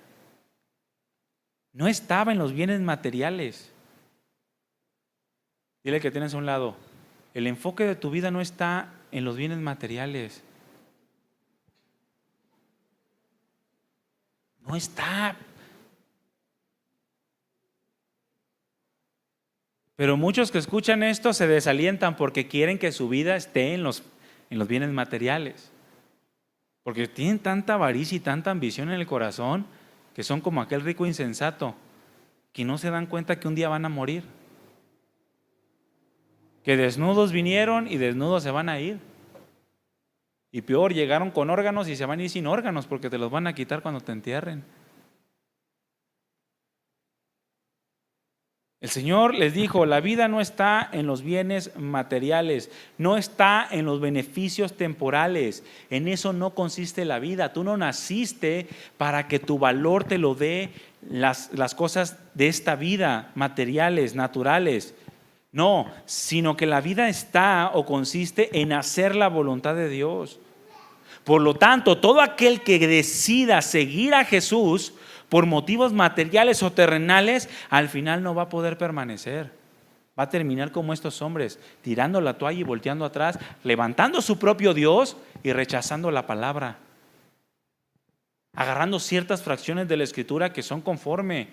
no estaba en los bienes materiales. Dile que tienes a un lado, el enfoque de tu vida no está en los bienes materiales. No está. Pero muchos que escuchan esto se desalientan porque quieren que su vida esté en los bienes materiales. Porque tienen tanta avaricia y tanta ambición en el corazón que son como aquel rico insensato que no se dan cuenta que un día van a morir. Que desnudos vinieron y desnudos se van a ir. Y peor, llegaron con órganos y se van a ir sin órganos porque te los van a quitar cuando te entierren. El Señor les dijo, la vida no está en los bienes materiales, no está en los beneficios temporales, en eso no consiste la vida. Tú no naciste para que tu valor te lo dé las cosas de esta vida, materiales, naturales. No, sino que la vida está o consiste en hacer la voluntad de Dios. Por lo tanto, todo aquel que decida seguir a Jesús por motivos materiales o terrenales, al final no va a poder permanecer. Va a terminar como estos hombres, tirando la toalla y volteando atrás, levantando su propio Dios y rechazando la palabra. Agarrando ciertas fracciones de la Escritura que son conforme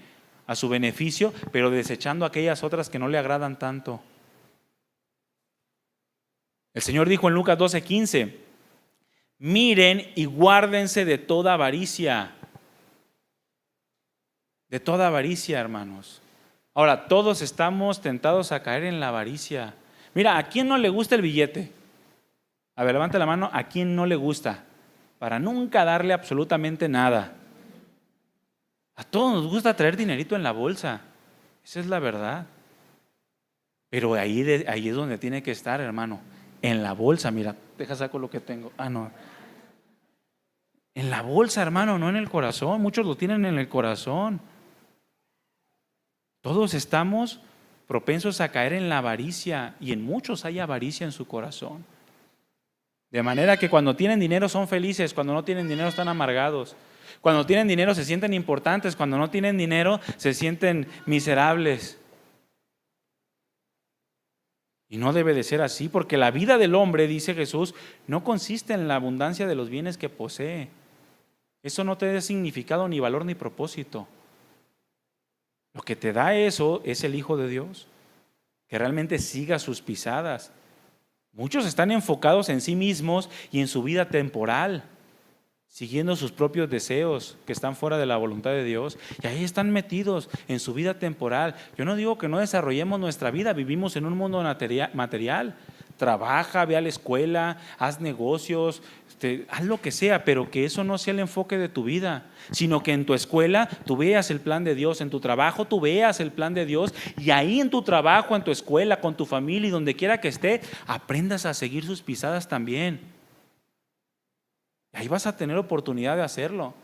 a su beneficio, pero desechando aquellas otras que no le agradan tanto. El Señor dijo en Lucas 12:15, miren y guárdense de toda avaricia. De toda avaricia, hermanos. Ahora, todos estamos tentados a caer en la avaricia. Mira, ¿a quién no le gusta el billete? A ver, levante la mano, ¿a quién no le gusta? Para nunca darle absolutamente nada. A todos nos gusta traer dinerito en la bolsa. Esa es la verdad. Pero ahí es donde tiene que estar, hermano. En la bolsa, mira, deja saco lo que tengo. No. En la bolsa, hermano, no en el corazón. Muchos lo tienen en el corazón. Todos estamos propensos a caer en la avaricia y en muchos hay avaricia en su corazón. De manera que cuando tienen dinero son felices, cuando no tienen dinero están amargados. Cuando tienen dinero se sienten importantes, cuando no tienen dinero se sienten miserables. Y no debe de ser así, porque la vida del hombre, dice Jesús, no consiste en la abundancia de los bienes que posee. Eso no te da significado, ni valor, ni propósito. Lo que te da eso es el Hijo de Dios, que realmente siga sus pisadas. Muchos están enfocados en sí mismos y en su vida temporal, siguiendo sus propios deseos que están fuera de la voluntad de Dios, y ahí están metidos en su vida temporal. Yo no digo que no desarrollemos nuestra vida, vivimos en un mundo material. Trabaja, ve a la escuela, haz negocios, haz lo que sea, pero que eso no sea el enfoque de tu vida, sino que en tu escuela tú veas el plan de Dios, en tu trabajo tú veas el plan de Dios, y ahí en tu trabajo, en tu escuela, con tu familia y donde quiera que esté, aprendas a seguir sus pisadas también. Ahí vas a tener oportunidad de hacerlo.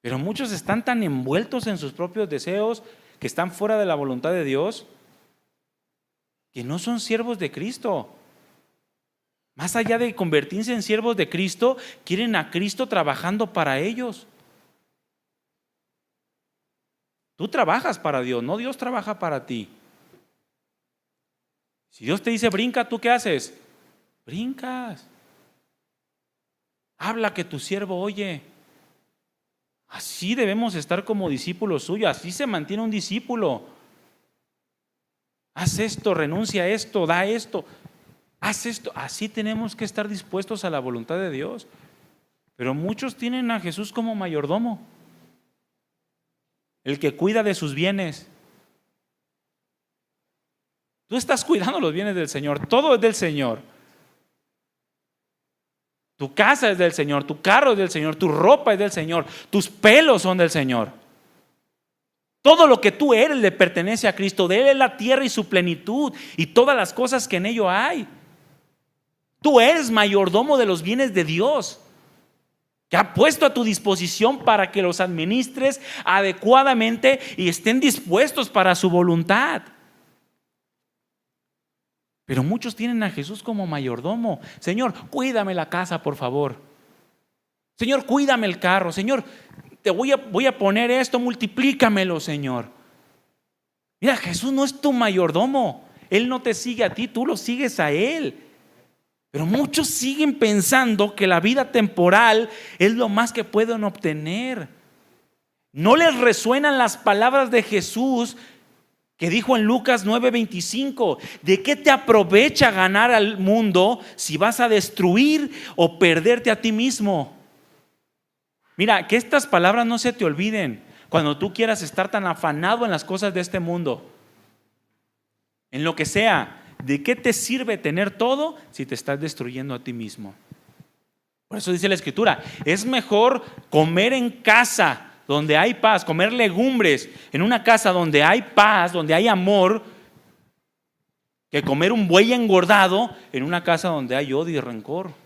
Pero muchos están tan envueltos en sus propios deseos que están fuera de la voluntad de Dios, que no son siervos de Cristo. Más allá de convertirse en siervos de Cristo, quieren a Cristo trabajando para ellos. Tú trabajas para Dios, no Dios trabaja para ti. Si Dios te dice brinca, ¿tú qué haces? Brincas. Habla que tu siervo oye. Así debemos estar como discípulos suyos, así se mantiene un discípulo. Haz esto, renuncia a esto, da esto, haz esto. Así tenemos que estar dispuestos a la voluntad de Dios. Pero muchos tienen a Jesús como mayordomo, el que cuida de sus bienes. Tú estás cuidando los bienes del Señor, todo es del Señor. Tu casa es del Señor, tu carro es del Señor, tu ropa es del Señor, tus pelos son del Señor. Todo lo que tú eres le pertenece a Cristo. De Él es la tierra y su plenitud y todas las cosas que en ello hay. Tú eres mayordomo de los bienes de Dios, que ha puesto a tu disposición para que los administres adecuadamente y estén dispuestos para su voluntad. Pero muchos tienen a Jesús como mayordomo. Señor, cuídame la casa, por favor. Señor, cuídame el carro. Señor, te voy a poner esto, multiplícamelo, Señor. Mira, Jesús no es tu mayordomo. Él no te sigue a ti, tú lo sigues a Él. Pero muchos siguen pensando que la vida temporal es lo más que pueden obtener. No les resuenan las palabras de Jesús que dijo en Lucas 9:25: ¿de qué te aprovecha ganar al mundo si vas a destruir o perderte a ti mismo? Mira, que estas palabras no se te olviden cuando tú quieras estar tan afanado en las cosas de este mundo, en lo que sea. ¿De qué te sirve tener todo si te estás destruyendo a ti mismo? Por eso dice la Escritura: es mejor comer en casa donde hay paz, comer legumbres en una casa donde hay paz, donde hay amor, que comer un buey engordado en una casa donde hay odio y rencor.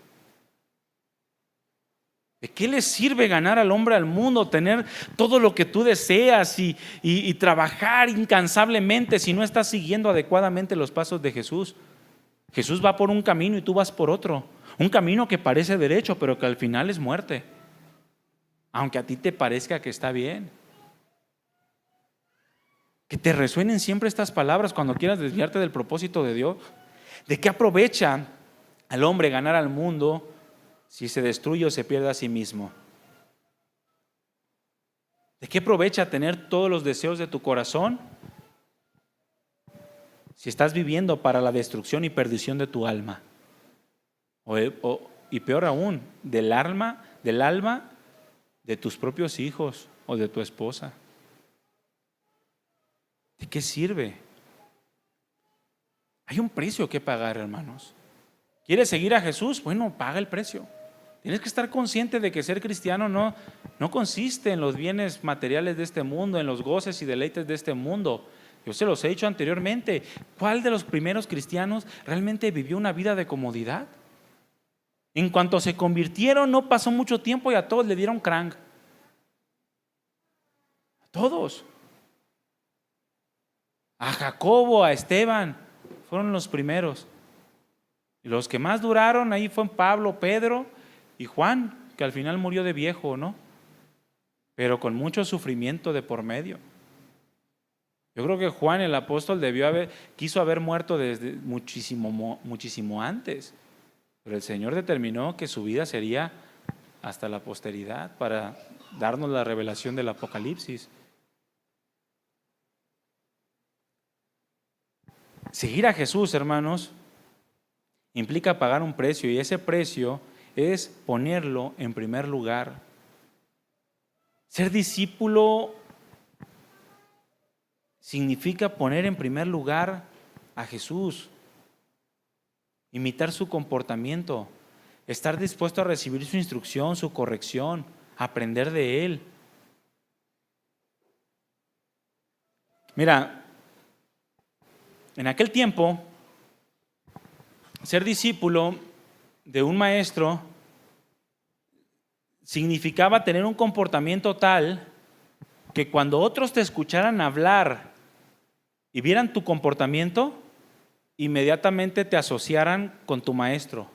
¿De qué le sirve ganar al hombre al mundo, tener todo lo que tú deseas y trabajar incansablemente si no estás siguiendo adecuadamente los pasos de Jesús? Jesús va por un camino y tú vas por otro. Un camino que parece derecho, pero que al final es muerte, aunque a ti te parezca que está bien. Que te resuenen siempre estas palabras cuando quieras desviarte del propósito de Dios. ¿De qué aprovecha al hombre ganar al mundo si se destruye o se pierde a sí mismo? ¿De qué aprovecha tener todos los deseos de tu corazón si estás viviendo para la destrucción y perdición de tu alma? Y peor aún, del alma de tus propios hijos o de tu esposa. ¿De qué sirve? Hay un precio que pagar, hermanos. ¿Quieres seguir a Jesús? Bueno, paga el precio. Tienes que estar consciente de que ser cristiano no consiste en los bienes materiales de este mundo, en los goces y deleites de este mundo. Yo se los he dicho anteriormente. ¿Cuál de los primeros cristianos realmente vivió una vida de comodidad? En cuanto se convirtieron, no pasó mucho tiempo y a todos le dieron crank. A todos. A Jacobo, a Esteban, fueron los primeros. Y los que más duraron ahí fueron Pablo, Pedro y Juan, que al final murió de viejo, ¿no? Pero con mucho sufrimiento de por medio. Yo creo que Juan, el apóstol, quiso haber muerto desde muchísimo antes. Pero el Señor determinó que su vida sería hasta la posteridad para darnos la revelación del Apocalipsis. Seguir a Jesús, hermanos, implica pagar un precio, y ese precio es ponerlo en primer lugar. Ser discípulo significa poner en primer lugar a Jesús, imitar su comportamiento, estar dispuesto a recibir su instrucción, su corrección, aprender de Él. Mira, en aquel tiempo, ser discípulo de un maestro significaba tener un comportamiento tal que cuando otros te escucharan hablar y vieran tu comportamiento, inmediatamente te asociaran con tu maestro.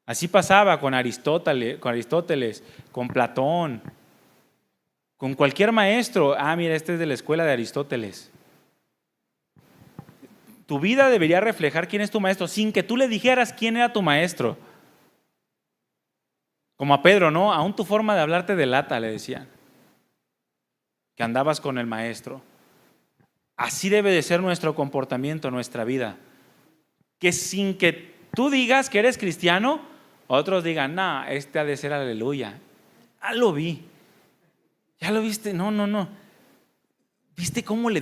Así pasaba con Aristóteles, con Platón, con cualquier maestro. Mira, este es de la escuela de Aristóteles. Tu vida debería reflejar quién es tu maestro, sin que tú le dijeras quién era tu maestro. Como a Pedro, ¿no? Aún tu forma de hablar te delata, le decían, que andabas con el maestro. Así debe de ser nuestro comportamiento, nuestra vida. Que sin que tú digas que eres cristiano, otros digan: no, este ha de ser aleluya. Lo vi. ¿Ya lo viste? No. ¿Viste cómo le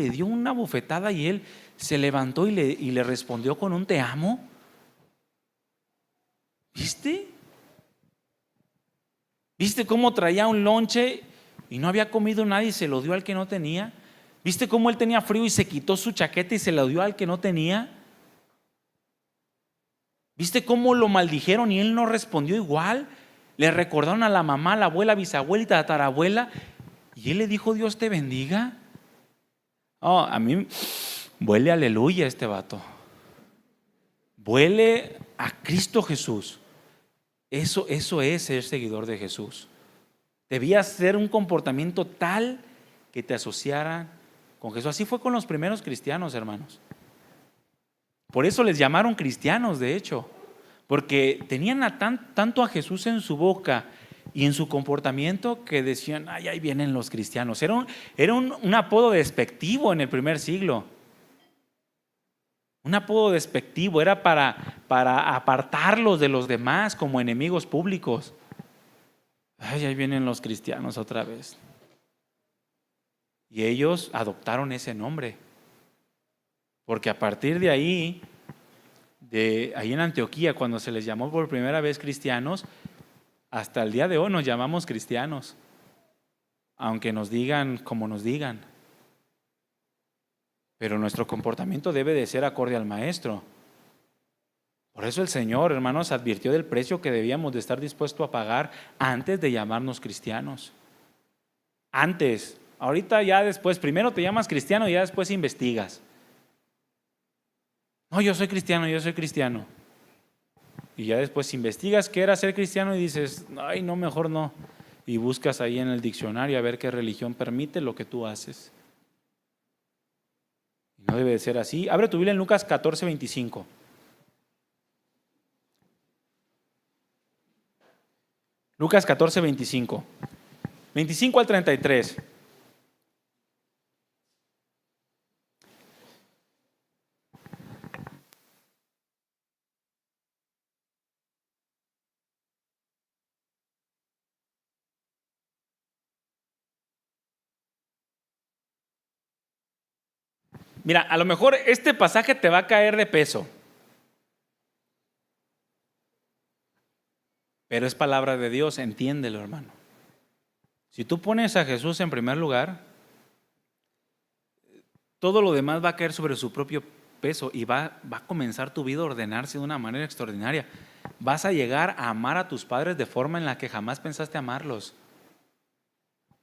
dio una bofetada y él se levantó y le respondió con un te amo? ¿Viste? ¿Viste cómo traía un lonche y no había comido nada y se lo dio al que no tenía? ¿Viste cómo él tenía frío y se quitó su chaqueta y se lo dio al que no tenía? ¿Viste cómo lo maldijeron y él no respondió igual? Le recordaron a la mamá, la abuela, bisabuela y tatarabuela, y él le dijo: Dios te bendiga. Oh, a mí huele aleluya este vato. Huele a Cristo Jesús. Eso es ser seguidor de Jesús. Debía ser un comportamiento tal que te asociara con Jesús. Así fue con los primeros cristianos, hermanos. Por eso les llamaron cristianos, de hecho, porque tenían tanto a Jesús en su boca y en su comportamiento que decían: ay, ahí vienen los cristianos. Era un apodo despectivo en el primer siglo. Un apodo despectivo, era para apartarlos de los demás como enemigos públicos. Ay, ahí vienen los cristianos otra vez. Y ellos adoptaron ese nombre, porque a partir de ahí en Antioquía, cuando se les llamó por primera vez cristianos, hasta el día de hoy nos llamamos cristianos, aunque nos digan como nos digan. Pero nuestro comportamiento debe de ser acorde al Maestro. Por eso el Señor, hermanos, advirtió del precio que debíamos de estar dispuestos a pagar antes de llamarnos cristianos. Antes, ahorita ya después, primero te llamas cristiano y ya después investigas. No, yo soy cristiano. Y ya después investigas qué era ser cristiano y dices: ay, no, mejor no. Y buscas ahí en el diccionario a ver qué religión permite lo que tú haces. No debe de ser así. Abre tu Biblia en Lucas 14:25. Lucas 14:25. 25 al 33. Mira, a lo mejor este pasaje te va a caer de peso, pero es palabra de Dios, entiéndelo, hermano. Si tú pones a Jesús en primer lugar, todo lo demás va a caer sobre su propio peso y va a comenzar tu vida a ordenarse de una manera extraordinaria. Vas a llegar a amar a tus padres de forma en la que jamás pensaste amarlos.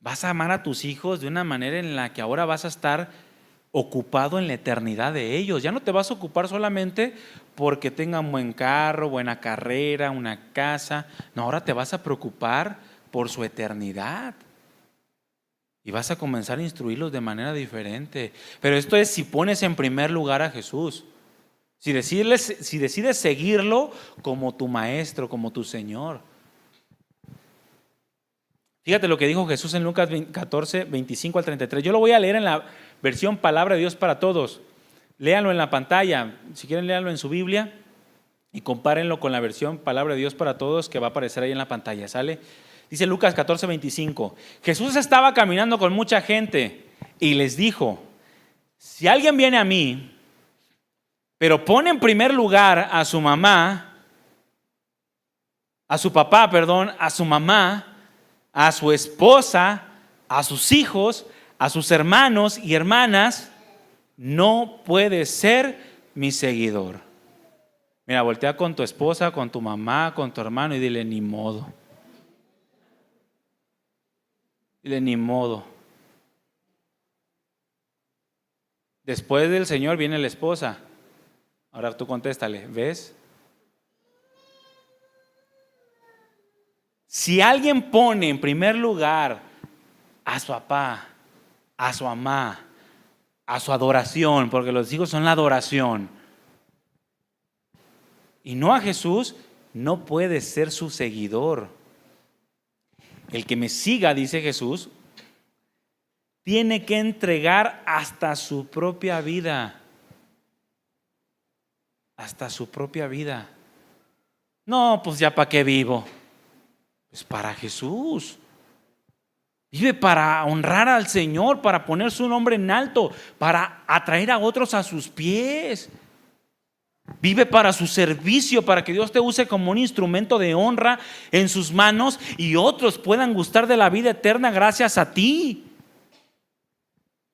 Vas a amar a tus hijos de una manera en la que ahora vas a estar ocupado en la eternidad de ellos. Ya no te vas a ocupar solamente porque tengan buen carro, buena carrera, una casa. No, ahora te vas a preocupar por su eternidad. Y vas a comenzar a instruirlos de manera diferente. Pero esto es si pones en primer lugar a Jesús. Si decides seguirlo como tu maestro, como tu Señor. Fíjate lo que dijo Jesús en Lucas 14, 25 al 33. Yo lo voy a leer en la versión Palabra de Dios para Todos. Léanlo en la pantalla. Si quieren, léanlo en su Biblia y compárenlo con la versión Palabra de Dios para Todos que va a aparecer ahí en la pantalla. ¿Sale? Dice Lucas 14, 25. Jesús estaba caminando con mucha gente y les dijo: si alguien viene a mí, pero pone en primer lugar a su mamá, a su papá, a su mamá, a su esposa, a sus hijos, a sus hermanos y hermanas, no puede ser mi seguidor. Mira, voltea con tu esposa, con tu mamá, con tu hermano y dile: ni modo. Dile: ni modo. Después del Señor viene la esposa. Ahora tú contéstale: ¿ves? Si alguien pone en primer lugar a su papá, a su mamá, a su adoración, porque los hijos son la adoración, y no a Jesús, no puede ser su seguidor. El que me siga, dice Jesús, tiene que entregar hasta su propia vida. Hasta su propia vida. No, pues ya para qué vivo. Pues para Jesús. Vive para honrar al Señor, para poner su nombre en alto, para atraer a otros a sus pies. Vive para su servicio, para que Dios te use como un instrumento de honra en sus manos y otros puedan gustar de la vida eterna gracias a ti.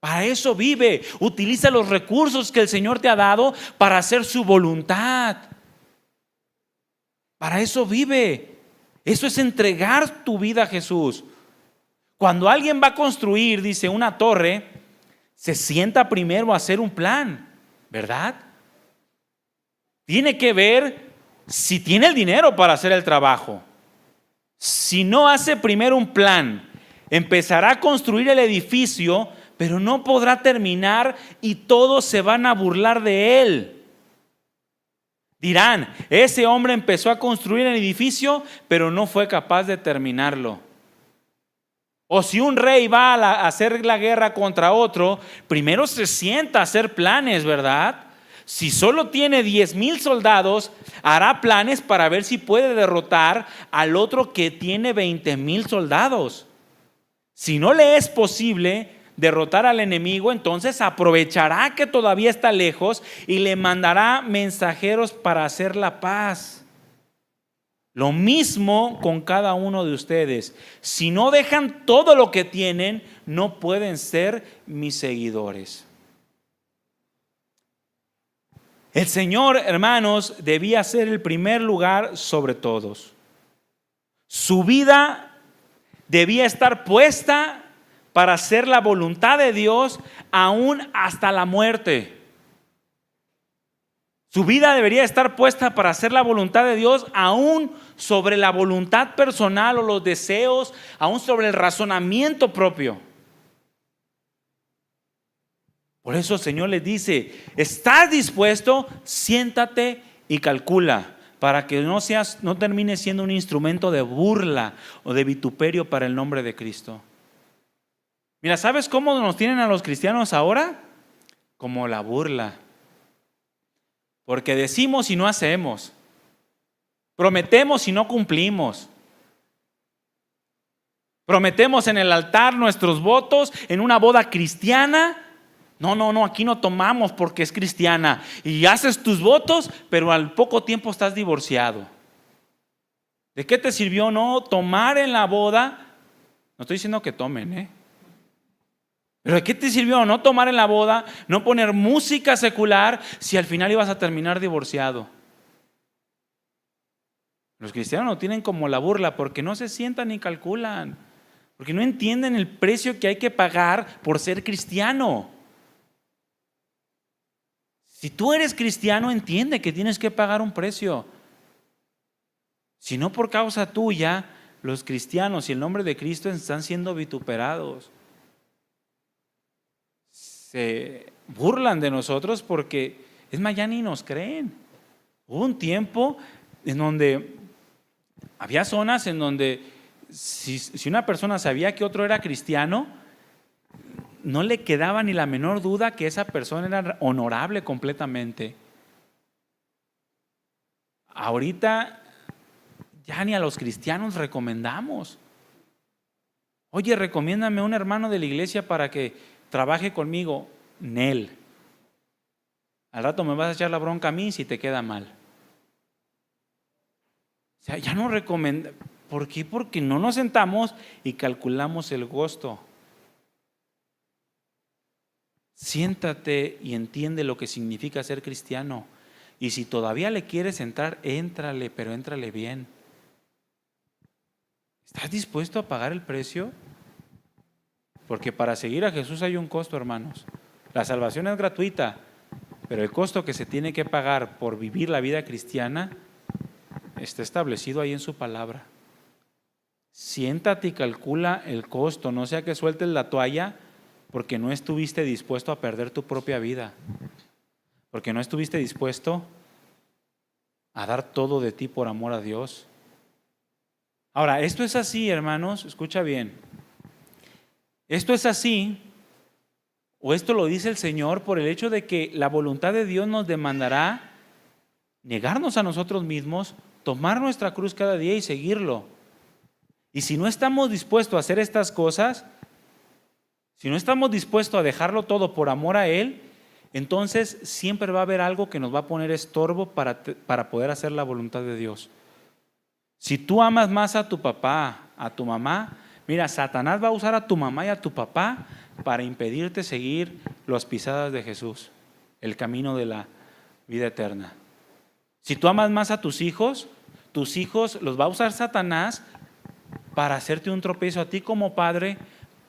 Para eso vive. Utiliza los recursos que el Señor te ha dado para hacer su voluntad. Para eso vive. Eso es entregar tu vida a Jesús. Cuando alguien va a construir, dice, una torre, se sienta primero a hacer un plan, ¿verdad? Tiene que ver si tiene el dinero para hacer el trabajo. Si no hace primero un plan, empezará a construir el edificio, pero no podrá terminar y todos se van a burlar de él. Dirán, ese hombre empezó a construir el edificio, pero no fue capaz de terminarlo. O si un rey va a hacer la guerra contra otro, primero se sienta a hacer planes, ¿verdad? Si solo tiene 10,000 soldados, hará planes para ver si puede derrotar al otro que tiene 20,000 soldados. Si no le es posible derrotar al enemigo, entonces aprovechará que todavía está lejos y le mandará mensajeros para hacer la paz. Lo mismo con cada uno de ustedes. Si no dejan todo lo que tienen, no pueden ser mis seguidores. El Señor, hermanos, debía ser el primer lugar sobre todos. Su vida debía estar puesta para hacer la voluntad de Dios aún hasta la muerte. Su vida debería estar puesta para hacer la voluntad de Dios aún sobre la voluntad personal o los deseos, aún sobre el razonamiento propio. Por eso el Señor les dice, ¿estás dispuesto? Siéntate y calcula, para que no termines siendo un instrumento de burla o de vituperio para el nombre de Cristo. Mira, ¿sabes cómo nos tienen a los cristianos ahora? Como la burla. Porque decimos y no hacemos. Prometemos y no cumplimos. Prometemos en el altar nuestros votos en una boda cristiana. No, aquí no tomamos porque es cristiana. Y haces tus votos, pero al poco tiempo estás divorciado. ¿De qué te sirvió no tomar en la boda? No estoy diciendo que tomen, Pero ¿de qué te sirvió no tomar en la boda, no poner música secular si al final ibas a terminar divorciado? Los cristianos lo tienen como la burla porque no se sientan ni calculan, porque no entienden el precio que hay que pagar por ser cristiano. Si tú eres cristiano, entiende que tienes que pagar un precio. Si no por causa tuya, los cristianos y el nombre de Cristo están siendo vituperados. Se burlan de nosotros porque, es más, ya ni nos creen. Hubo un tiempo en donde había zonas en donde si una persona sabía que otro era cristiano, no le quedaba ni la menor duda que esa persona era honorable completamente. Ahorita ya ni a los cristianos recomendamos. Oye, recomiéndame a un hermano de la iglesia para que trabaje conmigo. Nel. Al rato me vas a echar la bronca a mí si te queda mal. O sea, ya no recomienda. ¿Por qué? Porque no nos sentamos y calculamos el costo. Siéntate y entiende lo que significa ser cristiano. Y si todavía le quieres entrar, éntrale, pero éntrale bien. ¿Estás dispuesto a pagar el precio? Porque para seguir a Jesús hay un costo, hermanos. La salvación es gratuita, pero el costo que se tiene que pagar por vivir la vida cristiana está establecido ahí en su palabra. Siéntate y calcula el costo, no sea que sueltes la toalla porque no estuviste dispuesto a perder tu propia vida, porque no estuviste dispuesto a dar todo de ti por amor a Dios. Ahora, esto es así, hermanos, escucha bien. Esto es así, o esto lo dice el Señor por el hecho de que la voluntad de Dios nos demandará negarnos a nosotros mismos, tomar nuestra cruz cada día y seguirlo. Y si no estamos dispuestos a hacer estas cosas, si no estamos dispuestos a dejarlo todo por amor a Él, entonces siempre va a haber algo que nos va a poner estorbo para poder hacer la voluntad de Dios. Si tú amas más a tu papá, a tu mamá, mira, Satanás va a usar a tu mamá y a tu papá para impedirte seguir las pisadas de Jesús, el camino de la vida eterna. Si tú amas más a tus tus hijos los va a usar Satanás para hacerte un tropiezo a ti como padre,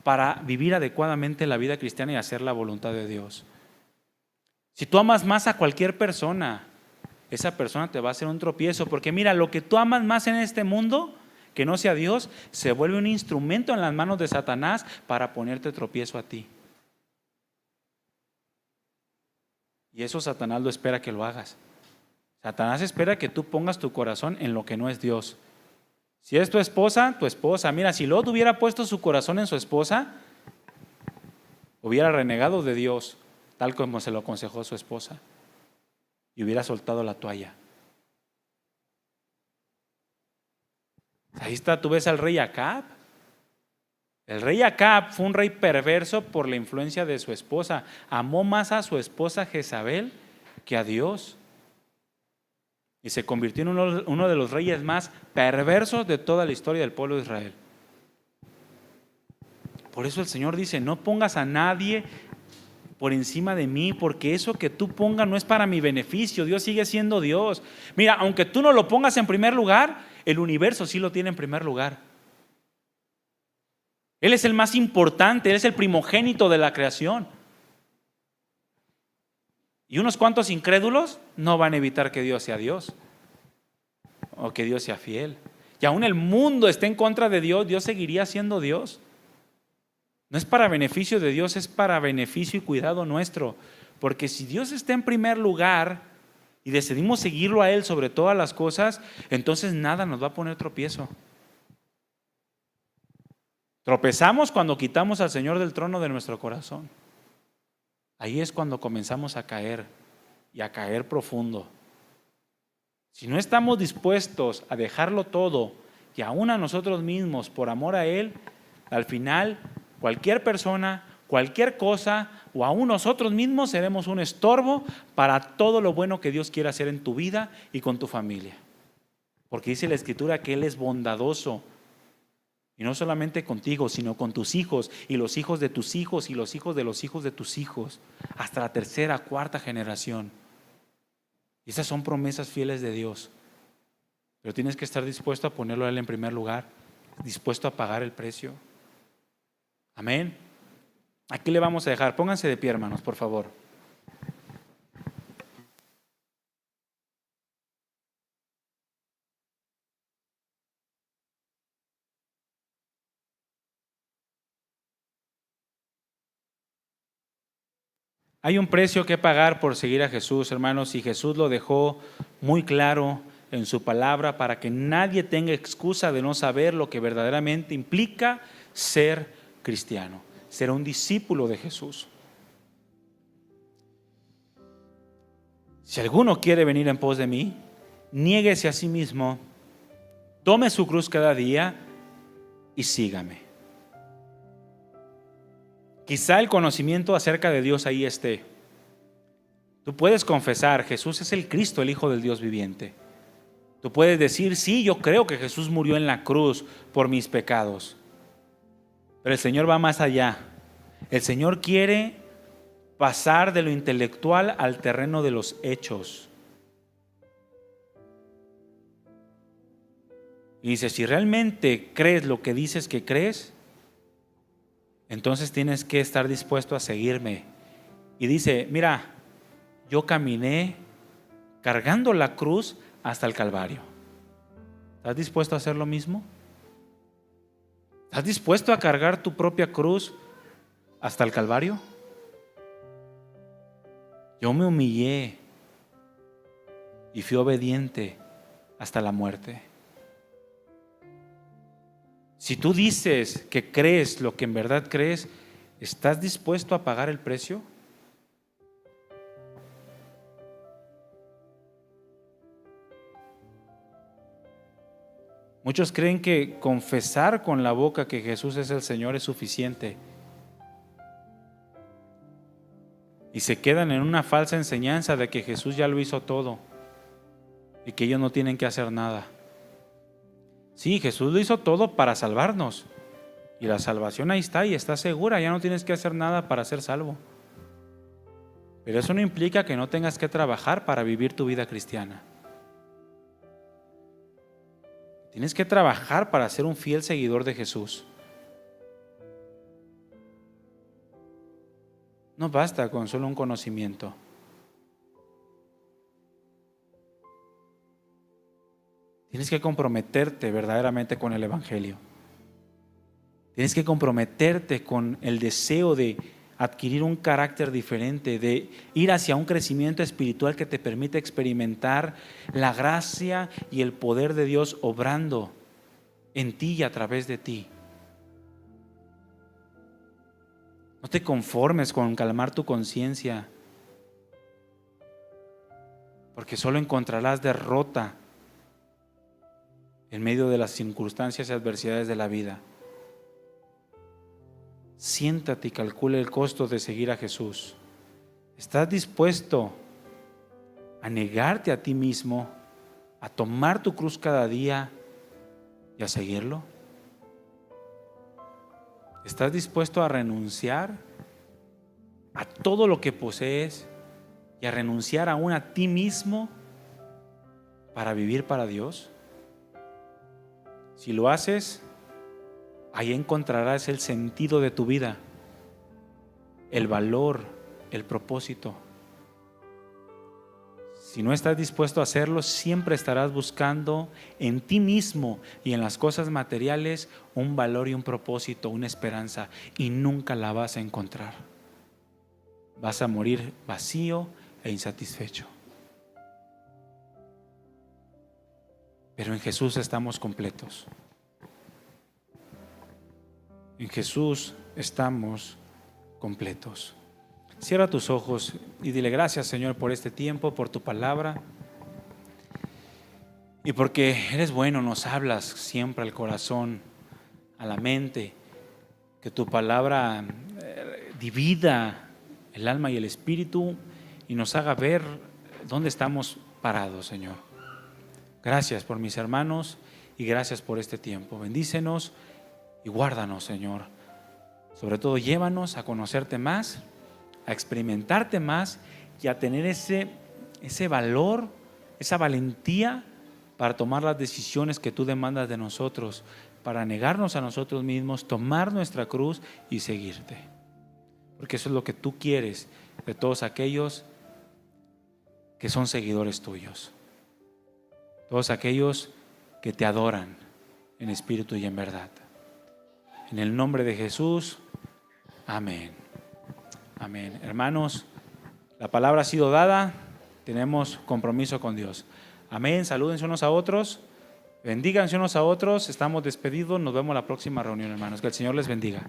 para vivir adecuadamente la vida cristiana y hacer la voluntad de Dios. Si tú amas más a cualquier persona, esa persona te va a hacer un tropiezo, porque mira, lo que tú amas más en este mundo, que no sea Dios, se vuelve un instrumento en las manos de Satanás para ponerte tropiezo a ti. Y eso Satanás lo espera que lo hagas. Satanás espera que tú pongas tu corazón en lo que no es Dios. Si es tu esposa, mira, si Lot hubiera puesto su corazón en su esposa, hubiera renegado de Dios, tal como se lo aconsejó su esposa, y hubiera soltado la toalla. Ahí está, tú ves al rey Acab. El rey Acab fue un rey perverso por la influencia de su esposa. Amó más a su esposa Jezabel que a Dios. Y se convirtió en uno de los reyes más perversos de toda la historia del pueblo de Israel. Por eso el Señor dice, no pongas a nadie por encima de mí, porque eso que tú pongas no es para mi beneficio. Dios sigue siendo Dios. Mira, aunque tú no lo pongas en primer lugar, el universo sí lo tiene en primer lugar. Él es el más importante, Él es el primogénito de la creación. Y unos cuantos incrédulos no van a evitar que Dios sea Dios o que Dios sea fiel. Y aún el mundo esté en contra de Dios, Dios seguiría siendo Dios. No es para beneficio de Dios, es para beneficio y cuidado nuestro. Porque si Dios está en primer lugar y decidimos seguirlo a Él sobre todas las cosas, entonces nada nos va a poner tropiezo. Tropezamos cuando quitamos al Señor del trono de nuestro corazón. Ahí es cuando comenzamos a caer y a caer profundo. Si no estamos dispuestos a dejarlo todo y aún a nosotros mismos por amor a Él, al final cualquier persona, cualquier cosa o aún nosotros mismos seremos un estorbo para todo lo bueno que Dios quiere hacer en tu vida y con tu familia. Porque dice la Escritura que Él es bondadoso. Y no solamente contigo, sino con tus hijos y los hijos de tus hijos y los hijos de los hijos de tus hijos, hasta la tercera, cuarta generación. Y esas son promesas fieles de Dios. Pero tienes que estar dispuesto a ponerlo a Él en primer lugar, dispuesto a pagar el precio. Amén. Aquí le vamos a dejar. Pónganse de pie, hermanos, por favor. Hay un precio que pagar por seguir a Jesús, hermanos, y Jesús lo dejó muy claro en su palabra para que nadie tenga excusa de no saber lo que verdaderamente implica ser cristiano, ser un discípulo de Jesús. Si alguno quiere venir en pos de mí, niéguese a sí mismo, tome su cruz cada día y sígame. Quizá el conocimiento acerca de Dios ahí esté. Tú puedes confesar, Jesús es el Cristo, el Hijo del Dios viviente. Tú puedes decir, sí, yo creo que Jesús murió en la cruz por mis pecados. Pero el Señor va más allá. El Señor quiere pasar de lo intelectual al terreno de los hechos. Y dice, si realmente crees lo que dices que crees, entonces tienes que estar dispuesto a seguirme. Y dice, mira, yo caminé cargando la cruz hasta el Calvario. ¿Estás dispuesto a hacer lo mismo? ¿Estás dispuesto a cargar tu propia cruz hasta el Calvario? Yo me humillé y fui obediente hasta la muerte. Si tú dices que crees lo que en verdad crees, ¿estás dispuesto a pagar el precio? Muchos creen que confesar con la boca que Jesús es el Señor es suficiente. Y se quedan en una falsa enseñanza de que Jesús ya lo hizo todo y que ellos no tienen que hacer nada. Sí, Jesús lo hizo todo para salvarnos. Y la salvación ahí está y está segura. Ya no tienes que hacer nada para ser salvo. Pero eso no implica que no tengas que trabajar para vivir tu vida cristiana. Tienes que trabajar para ser un fiel seguidor de Jesús. No basta con solo un conocimiento. Tienes que comprometerte verdaderamente con el Evangelio. Tienes que comprometerte con el deseo de adquirir un carácter diferente, de ir hacia un crecimiento espiritual que te permita experimentar la gracia y el poder de Dios obrando en ti y a través de ti. No te conformes con calmar tu conciencia, porque solo encontrarás derrota en medio de las circunstancias y adversidades de la vida. Siéntate y calcula el costo de seguir a Jesús. ¿Estás dispuesto a negarte a ti mismo, a tomar tu cruz cada día y a seguirlo? ¿Estás dispuesto a renunciar a todo lo que posees y a renunciar aún a ti mismo para vivir para Dios? Si lo haces, ahí encontrarás el sentido de tu vida, el valor, el propósito. Si no estás dispuesto a hacerlo, siempre estarás buscando en ti mismo y en las cosas materiales un valor y un propósito, una esperanza, y nunca la vas a encontrar. Vas a morir vacío e insatisfecho. Pero en Jesús estamos completos. En Jesús estamos completos. Cierra tus ojos y dile gracias, Señor, por este tiempo, por tu palabra y porque eres bueno, nos hablas siempre al corazón, a la mente, que tu palabra divida el alma y el espíritu y nos haga ver dónde estamos parados, Señor. Gracias por mis hermanos y gracias por este tiempo. Bendícenos y guárdanos, Señor. Sobre todo, llévanos a conocerte más, a experimentarte más y a tener ese valor, esa valentía para tomar las decisiones que tú demandas de nosotros, para negarnos a nosotros mismos, tomar nuestra cruz y seguirte. Porque eso es lo que tú quieres de todos aquellos que son seguidores tuyos. Todos aquellos que te adoran en espíritu y en verdad. En el nombre de Jesús, amén. Amén. Hermanos, la palabra ha sido dada, tenemos compromiso con Dios. Amén. Salúdense unos a otros, bendíganse unos a otros. Estamos despedidos, nos vemos en la próxima reunión, hermanos. Que el Señor les bendiga.